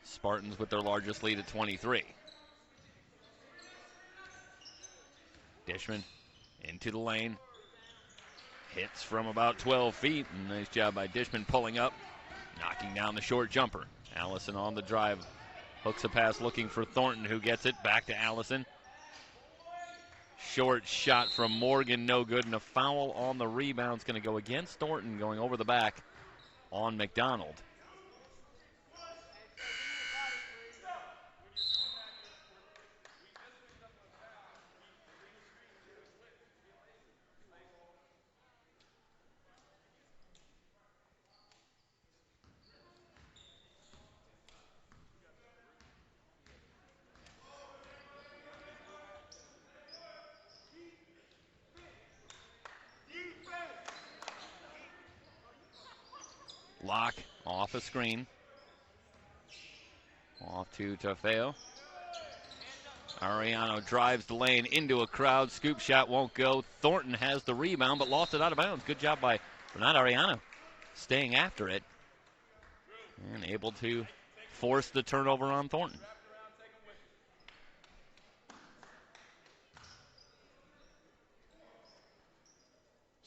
Spartans with their largest lead at 23. Dishman into the lane. Hits from about 12 feet. Nice job by Dishman pulling up, knocking down the short jumper. Allison on the drive. Hooks a pass looking for Thornton, who gets it back to Allison. Short shot from Morgan, no good, and a foul on the rebound. It's going to go against Thornton, going over the back on McDonald. Locke off a screen. Off to Tafeo. Ariano drives the lane into a crowd. Scoop shot won't go. Thornton has the rebound but lost it out of bounds. Good job by Bernard Ariano staying after it and able to force the turnover on Thornton.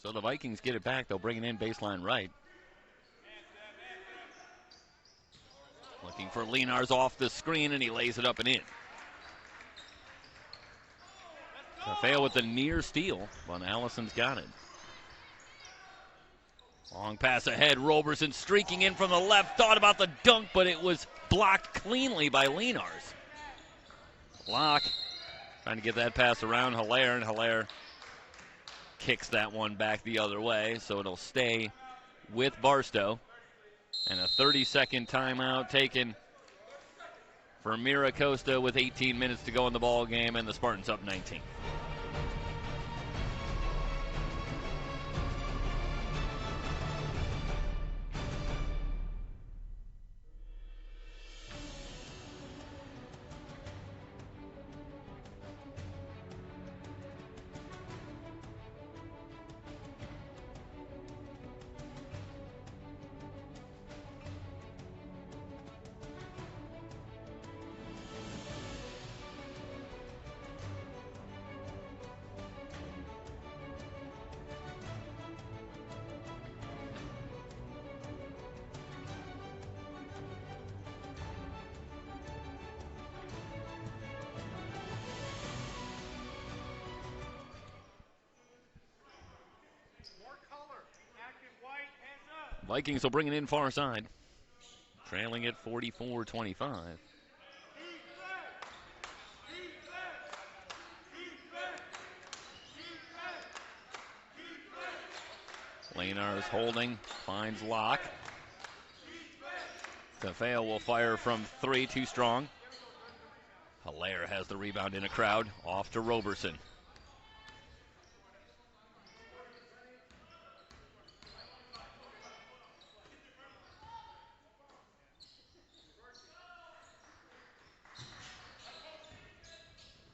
So the Vikings get it back. They'll bring it in baseline right. Looking for Lenars off the screen, and he lays it up and in. Tafeo with the near steal, but Allison's got it. Long pass ahead, Roberson streaking in from the left, thought about the dunk, but it was blocked cleanly by Lenars. Locke trying to get that pass around Hilaire, and Hilaire kicks that one back the other way, so it'll stay with Barstow. And a 30-second timeout taken for Mira Costa with 18 minutes to go in the ball game, and the Spartans up 19. Vikings will bring it in far side, trailing at 44-25. Lenars holding, finds Locke. Tafeo will fire from three, too strong. Hilaire has the rebound in a crowd, off to Roberson.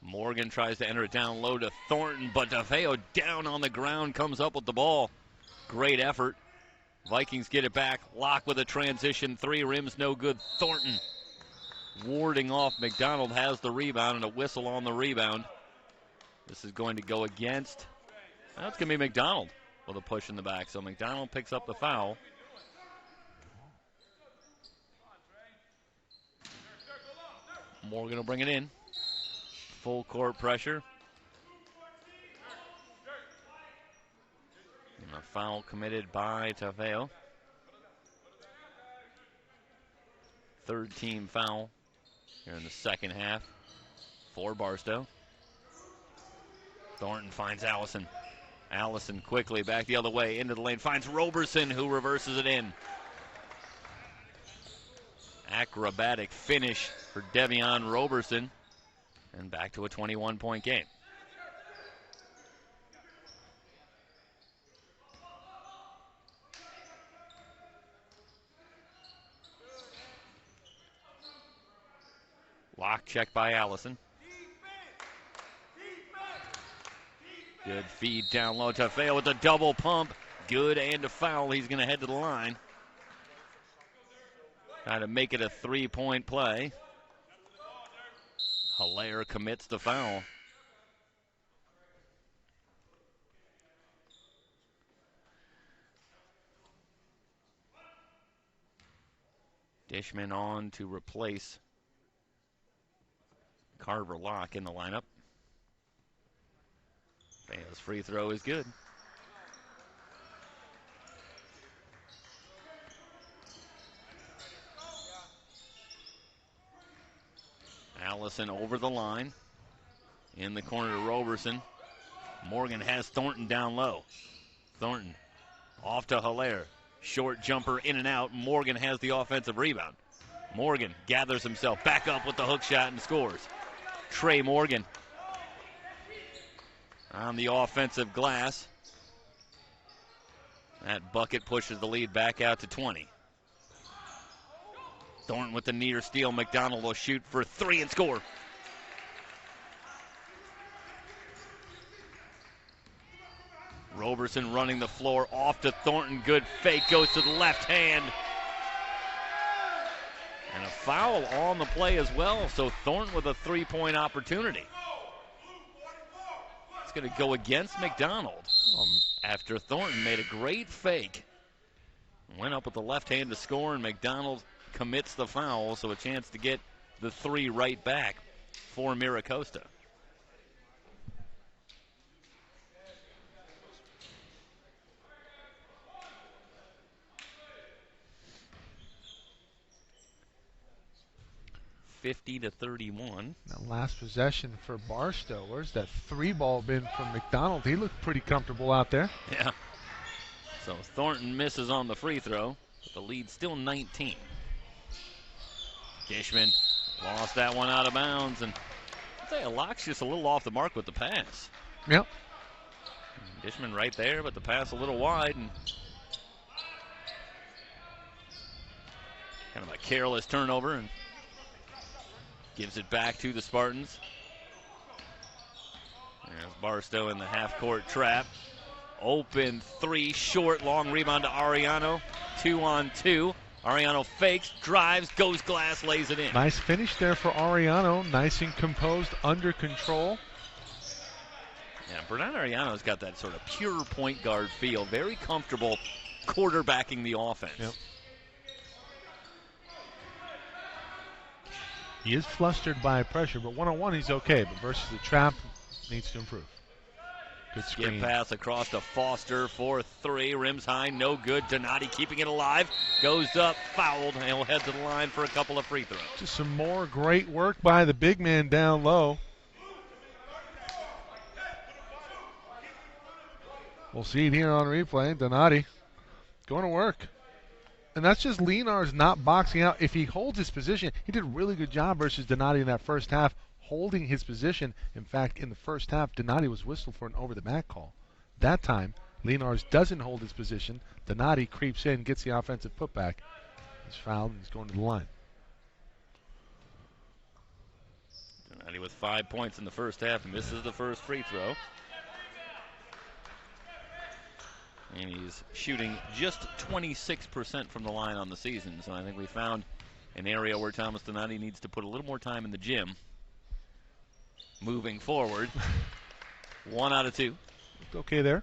Morgan tries to enter it down low to Thornton, but Tafeo down on the ground, comes up with the ball. Great effort. Vikings get it back. Locke with a transition three, rims no good. Thornton warding off. McDonald has the rebound and a whistle on the rebound. This is going to go against, that's going to be McDonald with a push in the back. So McDonald picks up the foul. Morgan will bring it in. Full court pressure. And a foul committed by Tafeo. Third team foul here in the second half for Barstow. Thornton finds Allison. Allison quickly back the other way into the lane. Finds Roberson, who reverses it in. Acrobatic finish for Devion Roberson. And back to a 21-point game. Lock check by Allison. Good feed down low. Tafeo with a double pump. Good and a foul. He's going to head to the line. Trying to make it a three-point play. Hilaire commits the foul. Dishman on to replace Carver Locke in the lineup. Faye's free throw is good. Allison over the line. In the corner to Roberson. Morgan has Thornton down low. Thornton off to Hilaire. Short jumper in and out. Morgan has the offensive rebound. Morgan gathers himself back up with the hook shot and scores. Trey Morgan on the offensive glass. That bucket pushes the lead back out to 20. Thornton with the near steal. McDonald will shoot for three and score. Roberson running the floor off to Thornton. Good fake, goes to the left hand. And a foul on the play as well, so Thornton with a three-point opportunity. It's going to go against McDonald after Thornton made a great fake. Went up with the left hand to score, and McDonald commits the foul, so a chance to get the 3 right back for Mira Costa. (50-31). That last possession for Barstow. Where's that 3 ball been from McDonald? He looked pretty comfortable out there. Yeah. So Thornton misses on the free throw, but the lead's still 19. Dishman lost that one out of bounds, and I'd say Locke's just a little off the mark with the pass. Yep. Dishman right there, but the pass a little wide, and kind of a careless turnover, and gives it back to the Spartans. There's Barstow in the half-court trap. Open 3, short, long rebound to Ariano. 2-on-2. Ariano fakes, drives, goes glass, lays it in. Nice finish there for Ariano. Nice and composed, under control. Yeah, Bernard Ariano's got that sort of pure point guard feel. Very comfortable quarterbacking the offense. Yep. He is flustered by pressure, but one-on-one he's okay. But versus the trap, needs to improve. Good screen. Skip pass across to Foster for 3. Rims high, no good. Donati keeping it alive. Goes up, fouled, and he'll head to the line for a couple of free throws. Just some more great work by the big man down low. We'll see it here on replay. Donati going to work. And that's just Lenars not boxing out. If he holds his position, he did a really good job versus Donati in that first half, holding his position. In fact, in the first half, Donati was whistled for an over-the-back call. That time, Lenars doesn't hold his position. Donati creeps in, gets the offensive putback. He's fouled, and he's going to the line. Donati with 5 points in the first half, misses the first free throw. And he's shooting just 26% from the line on the season. So I think we found an area where Thomas Donati needs to put a little more time in the gym. Moving forward. 1 out of 2. Okay there.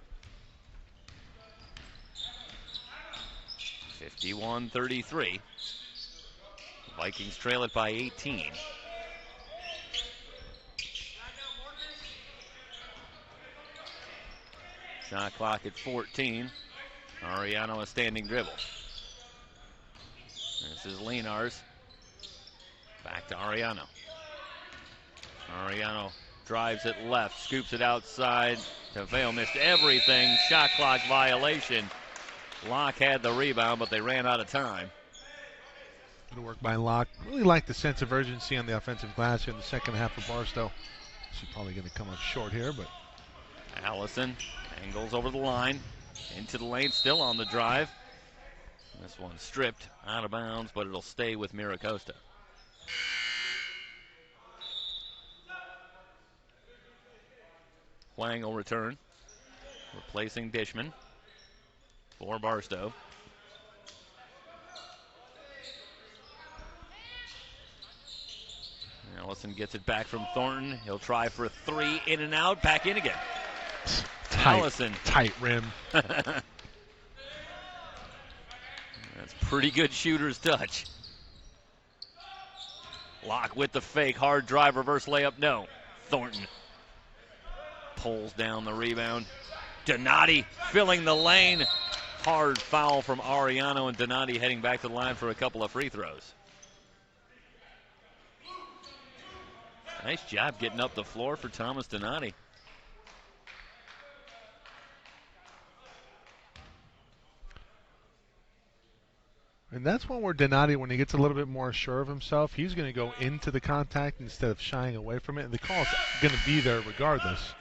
51-33. Vikings trail it by 18. Shot clock at 14. Ariano a standing dribble. This is Lenars. Back to Ariano. Ariano drives it left, scoops it outside. Taveo missed everything. Shot clock violation. Locke had the rebound, but they ran out of time. Good work by Locke. Really like the sense of urgency on the offensive glass here in the second half for Barstow. She's probably going to come up short here, but Allison angles over the line, into the lane, still on the drive. This one stripped out of bounds, but it'll stay with Mira Costa. Huang will return, replacing Dishman for Barstow. Allison gets it back from Thornton. He'll try for a 3, in and out, back in again. Allison. Tight rim. That's pretty good shooter's touch. Locke with the fake, hard drive, reverse layup, no. Thornton pulls down the rebound. Donati filling the lane. Hard foul from Ariano, and Donati heading back to the line for a couple of free throws. Nice job getting up the floor for Thomas Donati. And that's one where Donati, when he gets a little bit more sure of himself, he's going to go into the contact instead of shying away from it. And the call's going to be there regardless.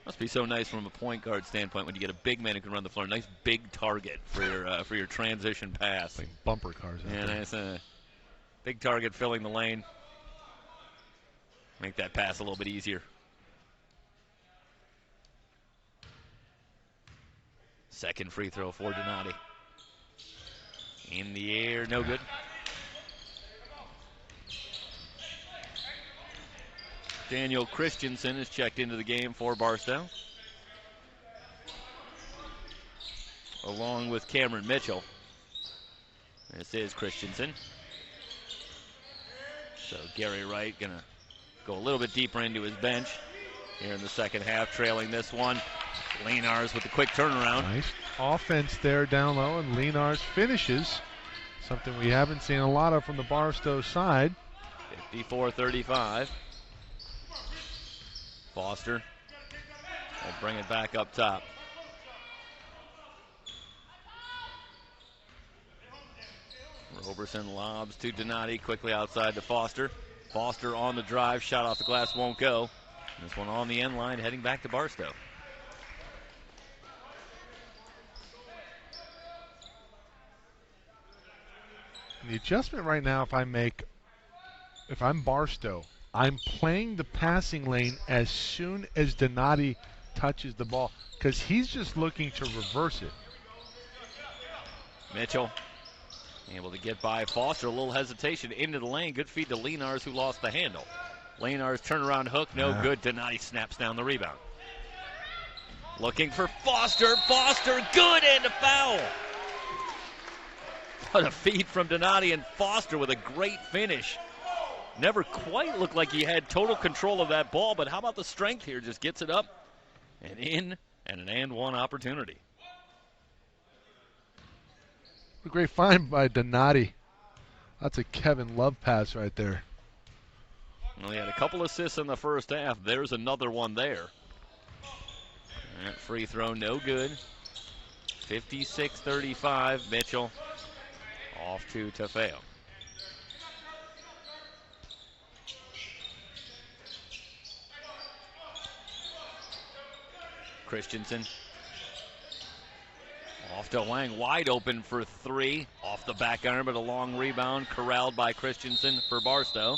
Must be so nice from a point guard standpoint when you get a big man who can run the floor. Nice big target for your transition pass. Like bumper cars. Yeah, nice big target filling the lane. Make that pass a little bit easier. Second free throw for Donati. In the air, no good. Daniel Christensen is checked into the game for Barstow. along with Cameron Mitchell. This is Christensen. So Gary Wright going to go a little bit deeper into his bench here in the second half, trailing this one. Lenars with the quick turnaround. Nice offense there down low, and Lenars finishes. Something we haven't seen a lot of from the Barstow side. 54-35. Foster will bring it back up top. Roberson lobs to Donati, quickly outside to Foster. Foster on the drive, shot off the glass, won't go. This one on the end line, heading back to Barstow. The adjustment right now, if I'm Barstow, I'm playing the passing lane as soon as Donati touches the ball, because he's just looking to reverse it. Mitchell able to get by Foster, a little hesitation into the lane. Good feed to Lenars, who lost the handle. Lenars turnaround hook, no good. Donati snaps down the rebound. Looking for Foster. Foster, good, and a foul. What a feed from Donati, and Foster with a great finish. Never quite looked like he had total control of that ball, but how about the strength here? Just gets it up and in, and an and one opportunity. A great find by Donati. That's a Kevin Love pass right there. Well, he had a couple assists in the first half. There's another one there. That free throw, no good. 56-35, Mitchell off to Tafeo. Christensen off to Wang, wide open for three. Off the back iron, but a long rebound corralled by Christensen for Barstow.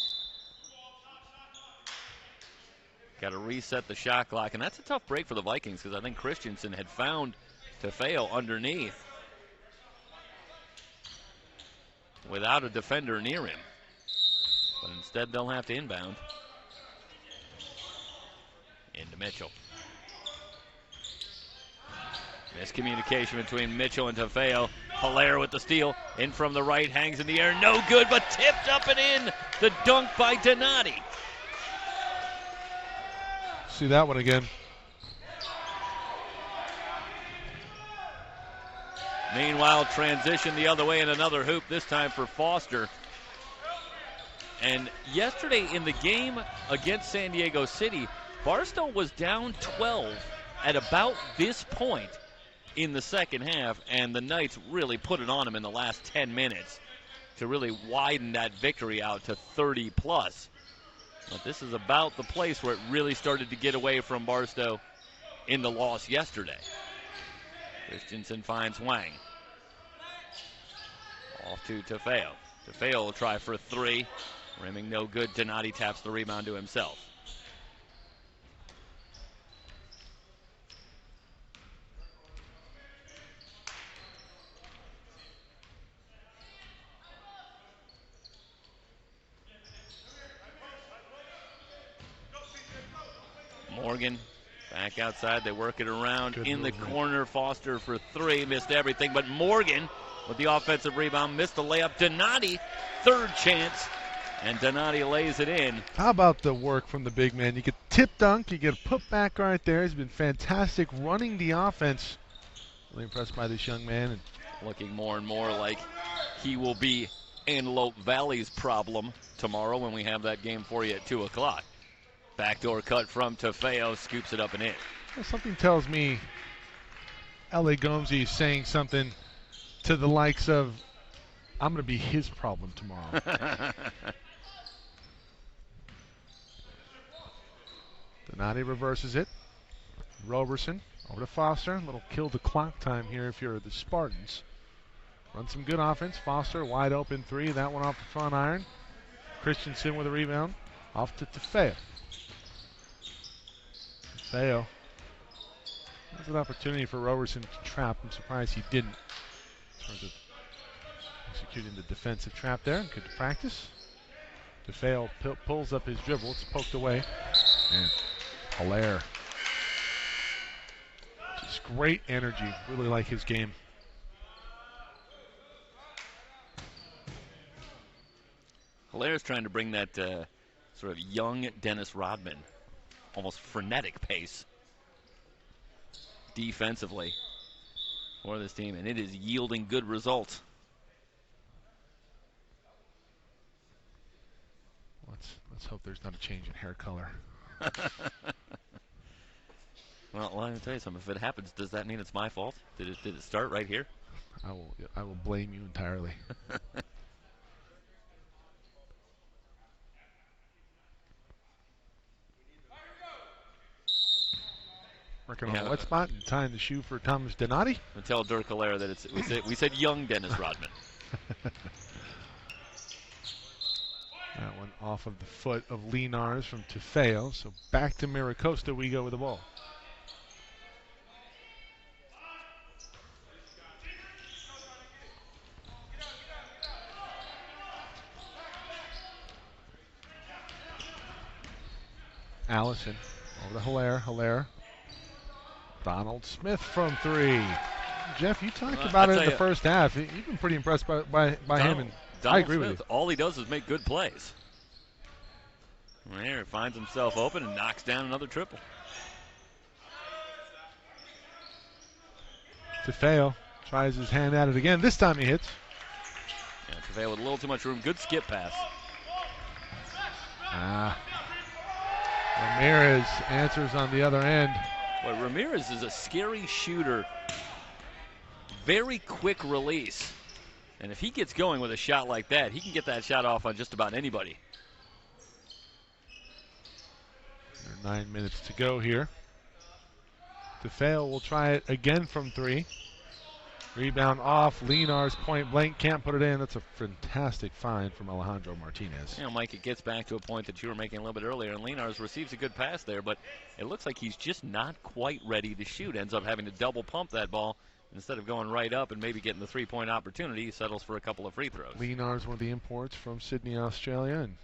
Got to reset the shot clock, and that's a tough break for the Vikings because I think Christensen had found Tafeo underneath without a defender near him. But instead they'll have to inbound. Into Mitchell. Miscommunication between Mitchell and Tafeo. Hilaire with the steal. In from the right, hangs in the air. No good, but tipped up and in. The dunk by Donati. See that one again. Meanwhile, transition the other way in another hoop, this time for Foster. And yesterday in the game against San Diego City, Barstow was down 12 at about this point in the second half, and the Knights really put it on them in the last 10 minutes to really widen that victory out to 30 plus. But this is about the place where it really started to get away from Barstow in the loss yesterday. Christensen finds Wang. Off to Tafeo. Tafeo will try for three. Rimming no good. Donati taps the rebound to himself. Morgan back outside. They work it around. Good in movement. The corner. Foster for three. Missed everything. But Morgan with the offensive rebound. Missed the layup. Donati, third chance. And Donati lays it in. How about the work from the big man? You get tip dunk. You get a put back right there. He's been fantastic running the offense. Really impressed by this young man. And looking more and more like he will be Antelope Valley's problem tomorrow when we have that game for you at 2 o'clock. Backdoor cut from Tafeo, scoops it up and in. Something tells me L.A. Gomzi is saying something to the likes of, I'm going to be his problem tomorrow. Donati reverses it. Roberson over to Foster. A little kill the clock time here if you're the Spartans. Run some good offense. Foster, wide open three. That one off the front iron. Christensen with a rebound. Off to Tafeo. Tafeo. There's an opportunity for Roberson to trap. I'm surprised he didn't. In terms of executing the defensive trap there. Good practice. Tafeo pulls up his dribble. It's poked away. And Hilaire. Just great energy. Really like his game. Hilaire's trying to bring that sort of young Dennis Rodman, almost frenetic pace defensively for this team, and it is yielding good results. Let's hope there's not a change in hair color. Well, let me tell you something. If it happens, does that mean it's my fault? Did it start right here? I will blame you entirely. Working on the wet spot and tying the shoe for Thomas Donati. And tell Dirk Hilaire that we said young Dennis Rodman. That one off of the foot of Linars from Tefeo. So back to Mira Costa we go with the ball. Allison over to Hilaire. Hilaire. Donald Smith from three. Jeff, you talked about it in the first half. You've been pretty impressed by him, and I agree with you. All he does is make good plays. There, he finds himself open and knocks down another triple. Tefeo tries his hand at it again. This time he hits. Yeah, Tefeo with a little too much room. Good skip pass. Ramirez answers on the other end. Boy, Ramirez is a scary shooter. Very quick release. And if he gets going with a shot like that, he can get that shot off on just about anybody. There are 9 minutes to go here. Tefeo will try it again from three. Rebound off. Linars point blank. Can't put it in. That's a fantastic find from Alejandro Martinez. You know, Mike, it gets back to a point that you were making a little bit earlier, and Linars receives a good pass there, but it looks like he's just not quite ready to shoot. Ends up having to double pump that ball. Instead of going right up and maybe getting the three-point opportunity, he settles for a couple of free throws. Linars, one of the imports from Sydney, Australia, and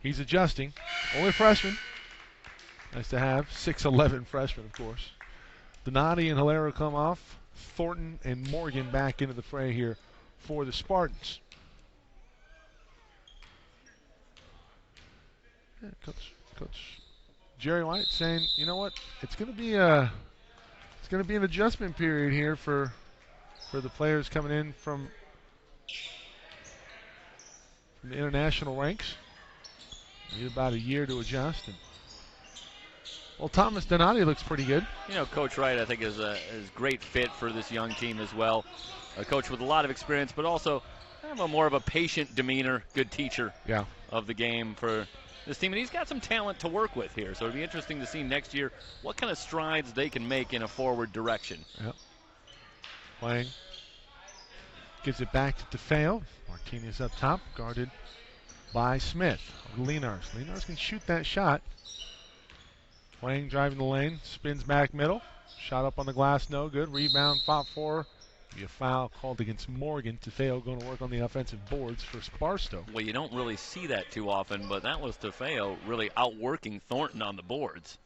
he's adjusting. Only a freshman. Nice to have. 6'11" freshman, of course. Donati and Hilaire come off. Thornton and Morgan back into the fray here for the Spartans. Yeah, Coach Jerry White saying, you know what, it's going to be an adjustment period here for the players coming in from the international ranks. Need about a year to adjust. And well, Thomas Donati looks pretty good. You know, Coach Wright, I think, is a great fit for this young team as well. A coach with a lot of experience, but also more of a patient demeanor, good teacher of the game for this team. And he's got some talent to work with here, so it'll be interesting to see next year what kind of strides they can make in a forward direction. Yep. Wang gives it back to Tefeo. Martinez up top, guarded by Smith. Linars. Linars can shoot that shot. Wang driving the lane, spins back middle. Shot up on the glass, no good. Rebound, fought for. Be a foul called against Morgan. Tefeo going to work on the offensive boards for Barstow. Well, you don't really see that too often, but that was Tefeo really outworking Thornton on the boards.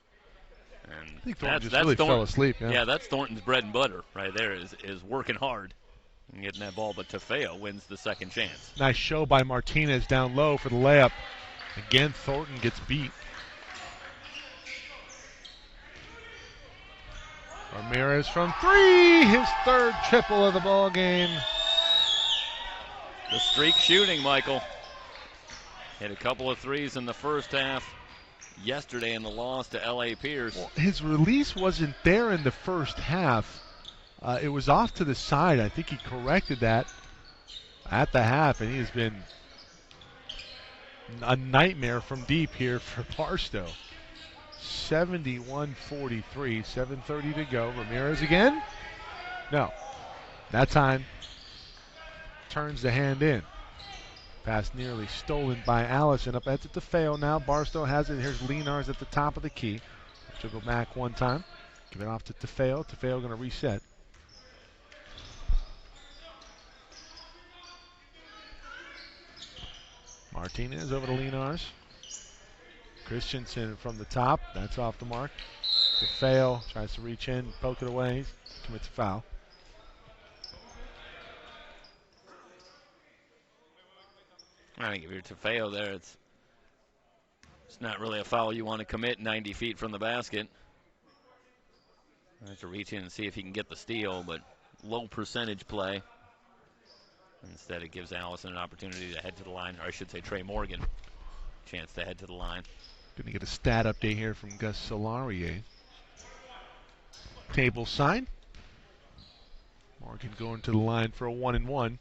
And I think Thornton just really fell asleep. Yeah, that's Thornton's bread and butter right there, is working hard and getting that ball, but Tefeo wins the second chance. Nice show by Martinez down low for the layup. Again, Thornton gets beat. Ramirez from three, his third triple of the ball game. The streak shooting, Michael. Hit a couple of threes in the first half yesterday in the loss to L.A. Pierce. Well, his release wasn't there in the first half. It was off to the side. I think he corrected that at the half, and he has been a nightmare from deep here for Barstow. 71-43, 7:30 to go. Ramirez again? No. That time turns the hand in. Pass nearly stolen by Allison. Up at the Tefeo now. Barstow has it. Here's Linars at the top of the key. She'll go back one time. Give it off to Tefeo. Tefeo going to reset. Martinez over to Linars. Christensen from the top. That's off the mark. Tefeo tries to reach in, poke it away. Commits a foul. I think if you're Tefeo there, it's not really a foul you want to commit 90 feet from the basket. I have to reach in and see if he can get the steal, but low percentage play. Instead, it gives Allison an opportunity to head to the line, or I should say Trey Morgan, chance to head to the line. Going to get a stat update here from Gus Solarier. Table sign. Morgan going to the line for a 1-and-1.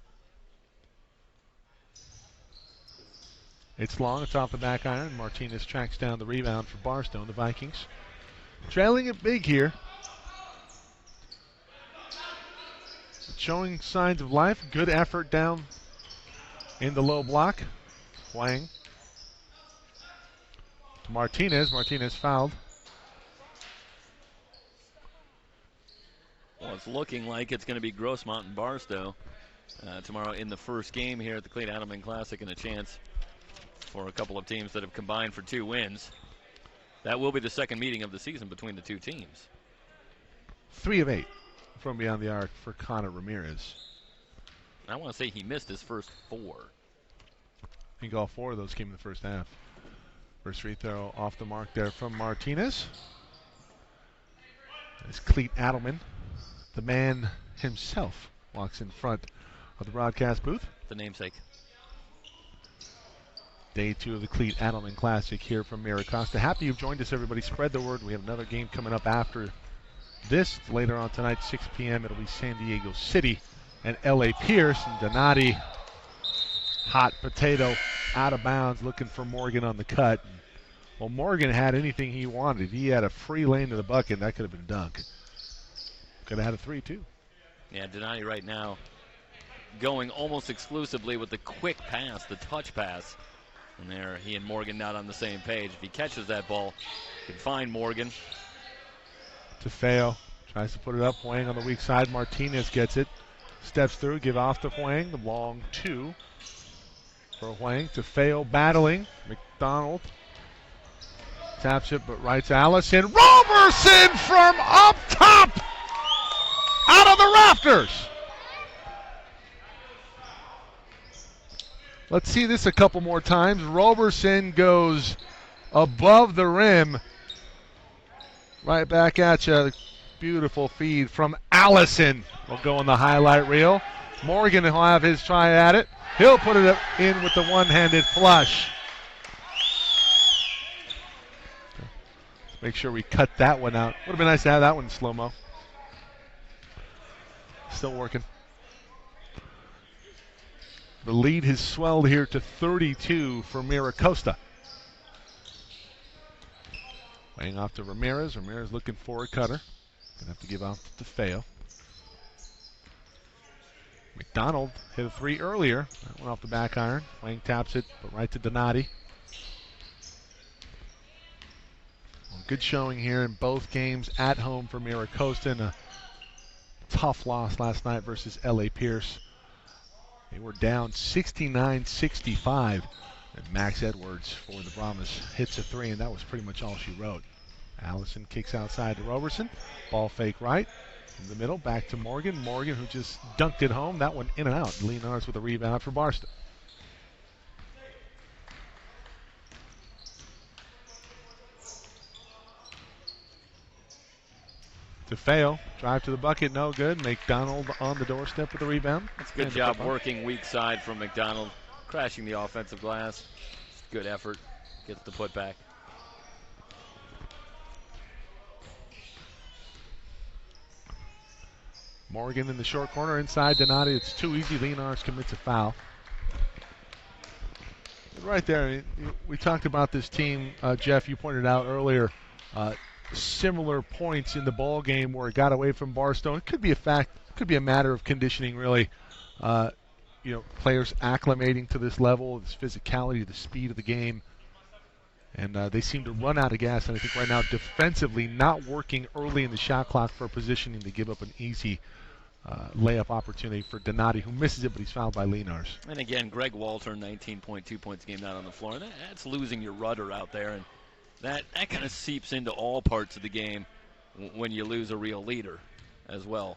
It's long. It's off the back iron. Martinez tracks down the rebound for Barstow and the Vikings. Trailing it big here. Showing signs of life. Good effort down in the low block. Huang to Martinez. Martinez fouled. Well, it's looking like it's going to be Grossmont and Barstow tomorrow in the first game here at the Cleat Adelman Classic, and a chance for a couple of teams that have combined for 2 wins. That will be the second meeting of the season between the two teams. 3 of 8 from beyond the arc for Connor Ramirez. I want to say he missed his first 4. I think all 4 of those came in the first half. First free throw off the mark there from Martinez. As Cleat Adelman, the man himself, walks in front of the broadcast booth. The namesake. Day 2 of the Cleat Adelman Classic here from Mira, Costa. Happy you've joined us, everybody. Spread the word. We have another game coming up after this. Later on tonight, 6 p.m., it'll be San Diego City and L.A. Pierce. And Donati, hot potato, out of bounds, looking for Morgan on the cut. Well, Morgan had anything he wanted. He had a free lane to the bucket. That could have been a dunk. Could have had a 3, too. Yeah, Donati right now going almost exclusively with the quick pass, the touch pass. And there, he and Morgan not on the same page. If he catches that ball, he can find Morgan. Tefeo tries to put it up. Huang on the weak side. Martinez gets it. Steps through, give off to Huang. The long 2 for Huang. Tefeo battling. McDonald taps it, but right to Allison. Roberson from up top! Out of the rafters! Let's see this a couple more times. Roberson goes above the rim. Right back at you. Beautiful feed from Allison. Will go in the highlight reel. Morgan will have his try at it. He'll put it in with the one-handed flush. Let's make sure we cut that one out. Would have been nice to have that one in slow-mo. Still working. The lead has swelled here to 32 for Mira Costa. Laying off to Ramirez. Ramirez looking for a cutter. Gonna have to give off to Tefeo. McDonald hit a 3 earlier. That went off the back iron. Wang taps it, but right to Donati. Well, good showing here in both games at home for Mira Costa, and a tough loss last night versus L.A. Pierce. They were down 69-65, and Max Edwards for the Brahmas hits a 3, and that was pretty much all she wrote. Allison kicks outside to Roberson. Ball fake right. In the middle, back to Morgan. Morgan, who just dunked it home. That one in and out. Leonards with a rebound for Barstow. Tefeo, drive to the bucket, no good. McDonald on the doorstep with the rebound. That's a good job working weak side from McDonald, crashing the offensive glass. Good effort, gets the putback. Morgan in the short corner inside Donati. It's too easy. Leonards commits a foul. Right there, we talked about this team, Jeff, you pointed out earlier. Similar points in the ball game where it got away from Barstow. It could be a matter of conditioning, really. Players acclimating to this level, this physicality, the speed of the game, and they seem to run out of gas. And I think right now, defensively, not working early in the shot clock for positioning to give up an easy layup opportunity for Donati, who misses it, but he's fouled by Leonards. And again, Greg Walter, 19.2 points a game not on the floor. That's losing your rudder out there, and that kind of seeps into all parts of the game when you lose a real leader as well.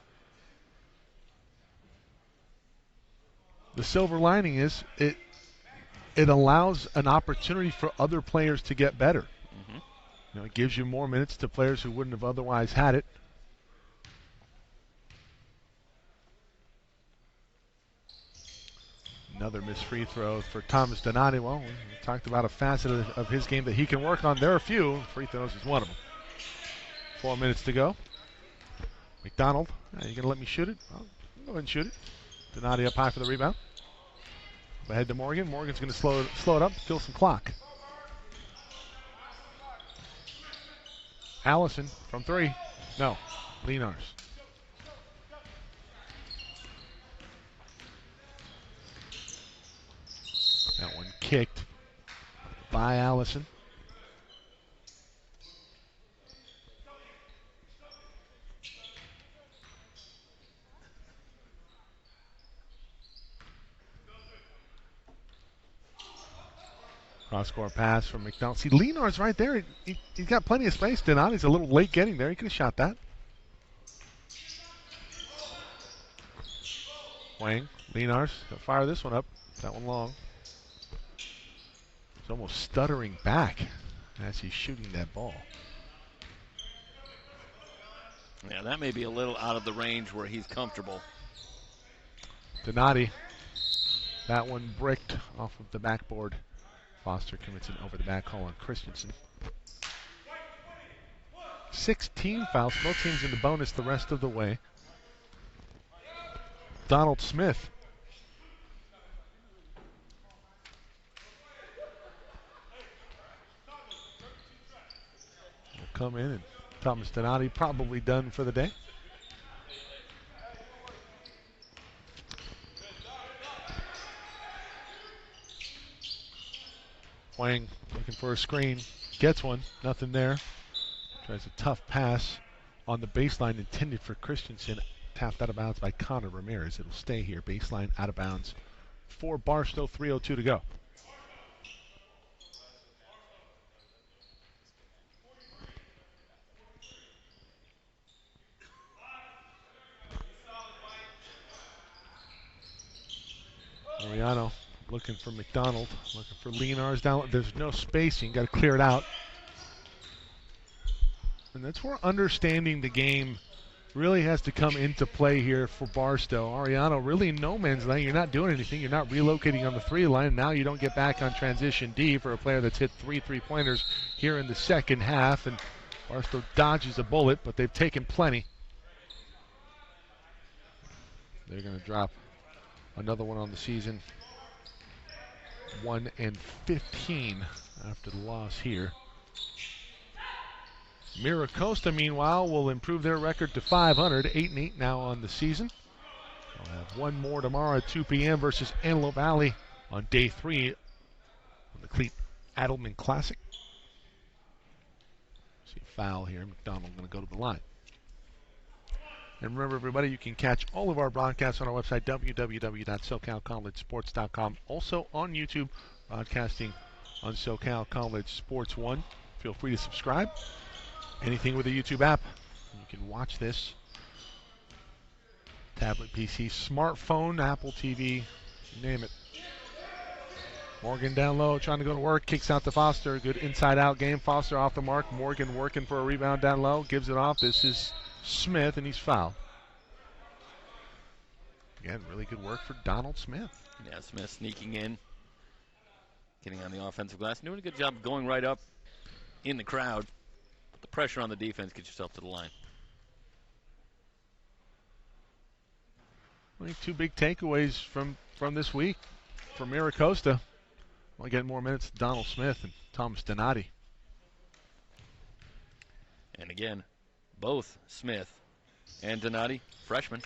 The silver lining is it it allows an opportunity for other players to get better. Mm-hmm. It gives you more minutes to players who wouldn't have otherwise had it. Another missed free throw for Thomas Donati. Well, we talked about a facet of his game that he can work on. There are a few. Free throws is one of them. 4 minutes to go. McDonald, you going to let me shoot it? Well, go ahead and shoot it. Donati up high for the rebound. Ahead to Morgan. Morgan's going to slow it up, kill some clock. Allison from three. No. Lenars. That one kicked by Allison. Cross-court pass from McDonald. See, Lenar's right there. He's got plenty of space. Donati's a little late getting there. He could have shot that. Wang, Lenars, gonna fire this one up. That one long. He's almost stuttering back as he's shooting that ball. Yeah, that may be a little out of the range where he's comfortable. Donati, that one bricked off of the backboard. Foster commits an over the back call on Christensen. 16 fouls, both teams in the bonus the rest of the way. Donald Smith. Will come in, and Thomas Donati probably done for the day. Wang looking for a screen. Gets one. Nothing there. Tries a tough pass on the baseline intended for Christensen. Tapped out of bounds by Connor Ramirez. It'll stay here. Baseline out of bounds for Barstow. 3:02 to go. Mariano looking for McDonald. Looking for Lenars down. There's no spacing. Got to clear it out. And that's where understanding the game really has to come into play here for Barstow. Ariano, really no man's land. You're not doing anything. You're not relocating on the three line. Now you don't get back on transition D for a player that's hit 3 3-pointers here in the second half. And Barstow dodges a bullet, but they've taken plenty. They're going to drop another one on the season. 1-15 after the loss here. Mira Costa, meanwhile, will improve their record to 500, 8-8 now on the season. They'll have one more tomorrow at 2 p.m. versus Antelope Valley on day 3 on the Cleat Adelman Classic. See a foul here. McDonald going to go to the line. And remember, everybody, you can catch all of our broadcasts on our website, www.SoCalCollegeSports.com. Also on YouTube, broadcasting on SoCal College Sports 1. Feel free to subscribe. Anything with the YouTube app, you can watch this. Tablet, PC, smartphone, Apple TV, you name it. Morgan down low, trying to go to work, kicks out to Foster. Good inside-out game. Foster off the mark. Morgan working for a rebound down low, gives it off. This is Smith, and he's fouled. Again, really good work for Donald Smith. Yeah, Smith sneaking in, getting on the offensive glass, doing a good job of going right up in the crowd. Put the pressure on the defense, get yourself to the line. I think two big takeaways from this week for Mira Costa. Only getting more minutes than Donald Smith and Thomas Donati. And again, both Smith and Donati, freshmen,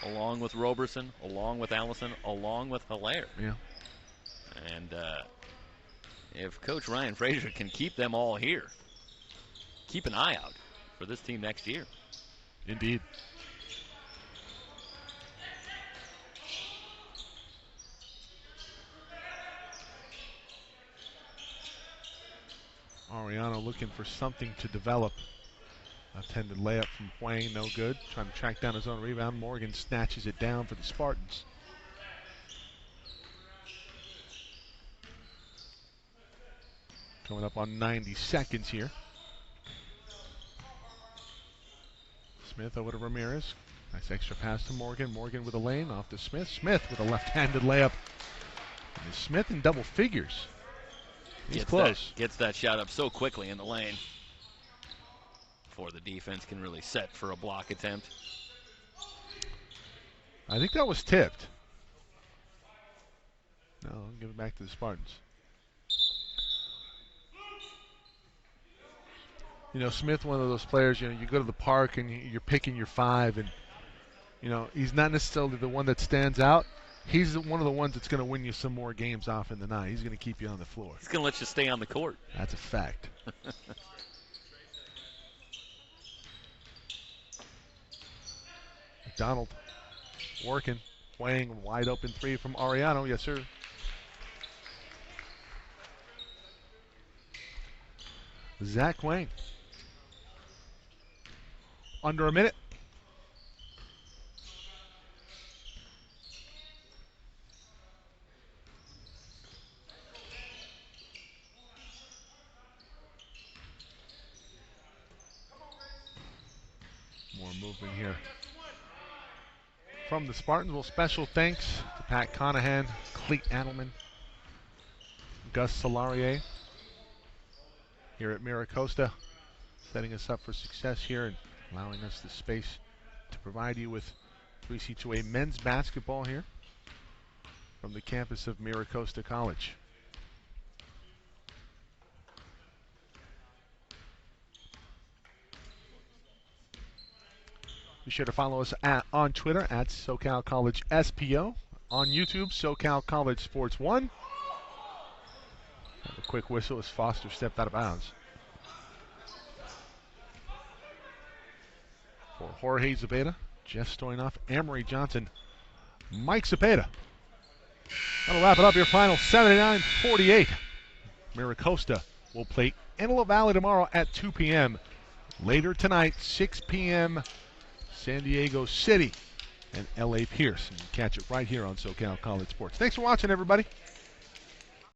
along with Roberson, along with Allison, along with Hilaire. Yeah. And if Coach Ryan Frazier can keep them all here, keep an eye out for this team next year. Indeed. Ariano looking for something to develop. Left-handed layup from Huang, no good. Trying to track down his own rebound. Morgan snatches it down for the Spartans. Coming up on 90 seconds here. Smith over to Ramirez. Nice extra pass to Morgan. Morgan with a lane off to Smith. Smith with a left-handed layup. And Smith in double figures. He's close. Gets that shot up so quickly in the lane before the defense can really set for a block attempt. I think that was tipped. No, I'll give it back to the Spartans. You know, Smith, one of those players, you know, you go to the park and you're picking your five, and, you know, he's not necessarily the one that stands out. He's one of the ones that's going to win you some more games off in the night. He's going to keep you on the floor. He's going to let you stay on the court. That's a fact. McDonald working. Wang, wide open three from Ariano. Yes, sir. Zach Wang. Under a minute. More movement here from the Spartans. Well, special thanks to Pat Conahan, Cleet Adelman, Gus Solarier here at Mira Costa, setting us up for success here and allowing us the space to provide you with 3C2A men's basketball here from the campus of Mira Costa College. Be sure to follow us on Twitter at SoCal College SPO, on YouTube, SoCal College Sports 1. Have a quick whistle as Foster stepped out of bounds. For Jorge Zepeda, Jeff Stoynoff, Amory Johnson, Mike Zepeda. That'll wrap it up here. Final 79-48. Mira Costa will play Antelope Valley tomorrow at 2 p.m. Later tonight, 6 p.m., San Diego City and L.A. Pierce. And you can catch it right here on SoCal College Sports. Thanks for watching, everybody.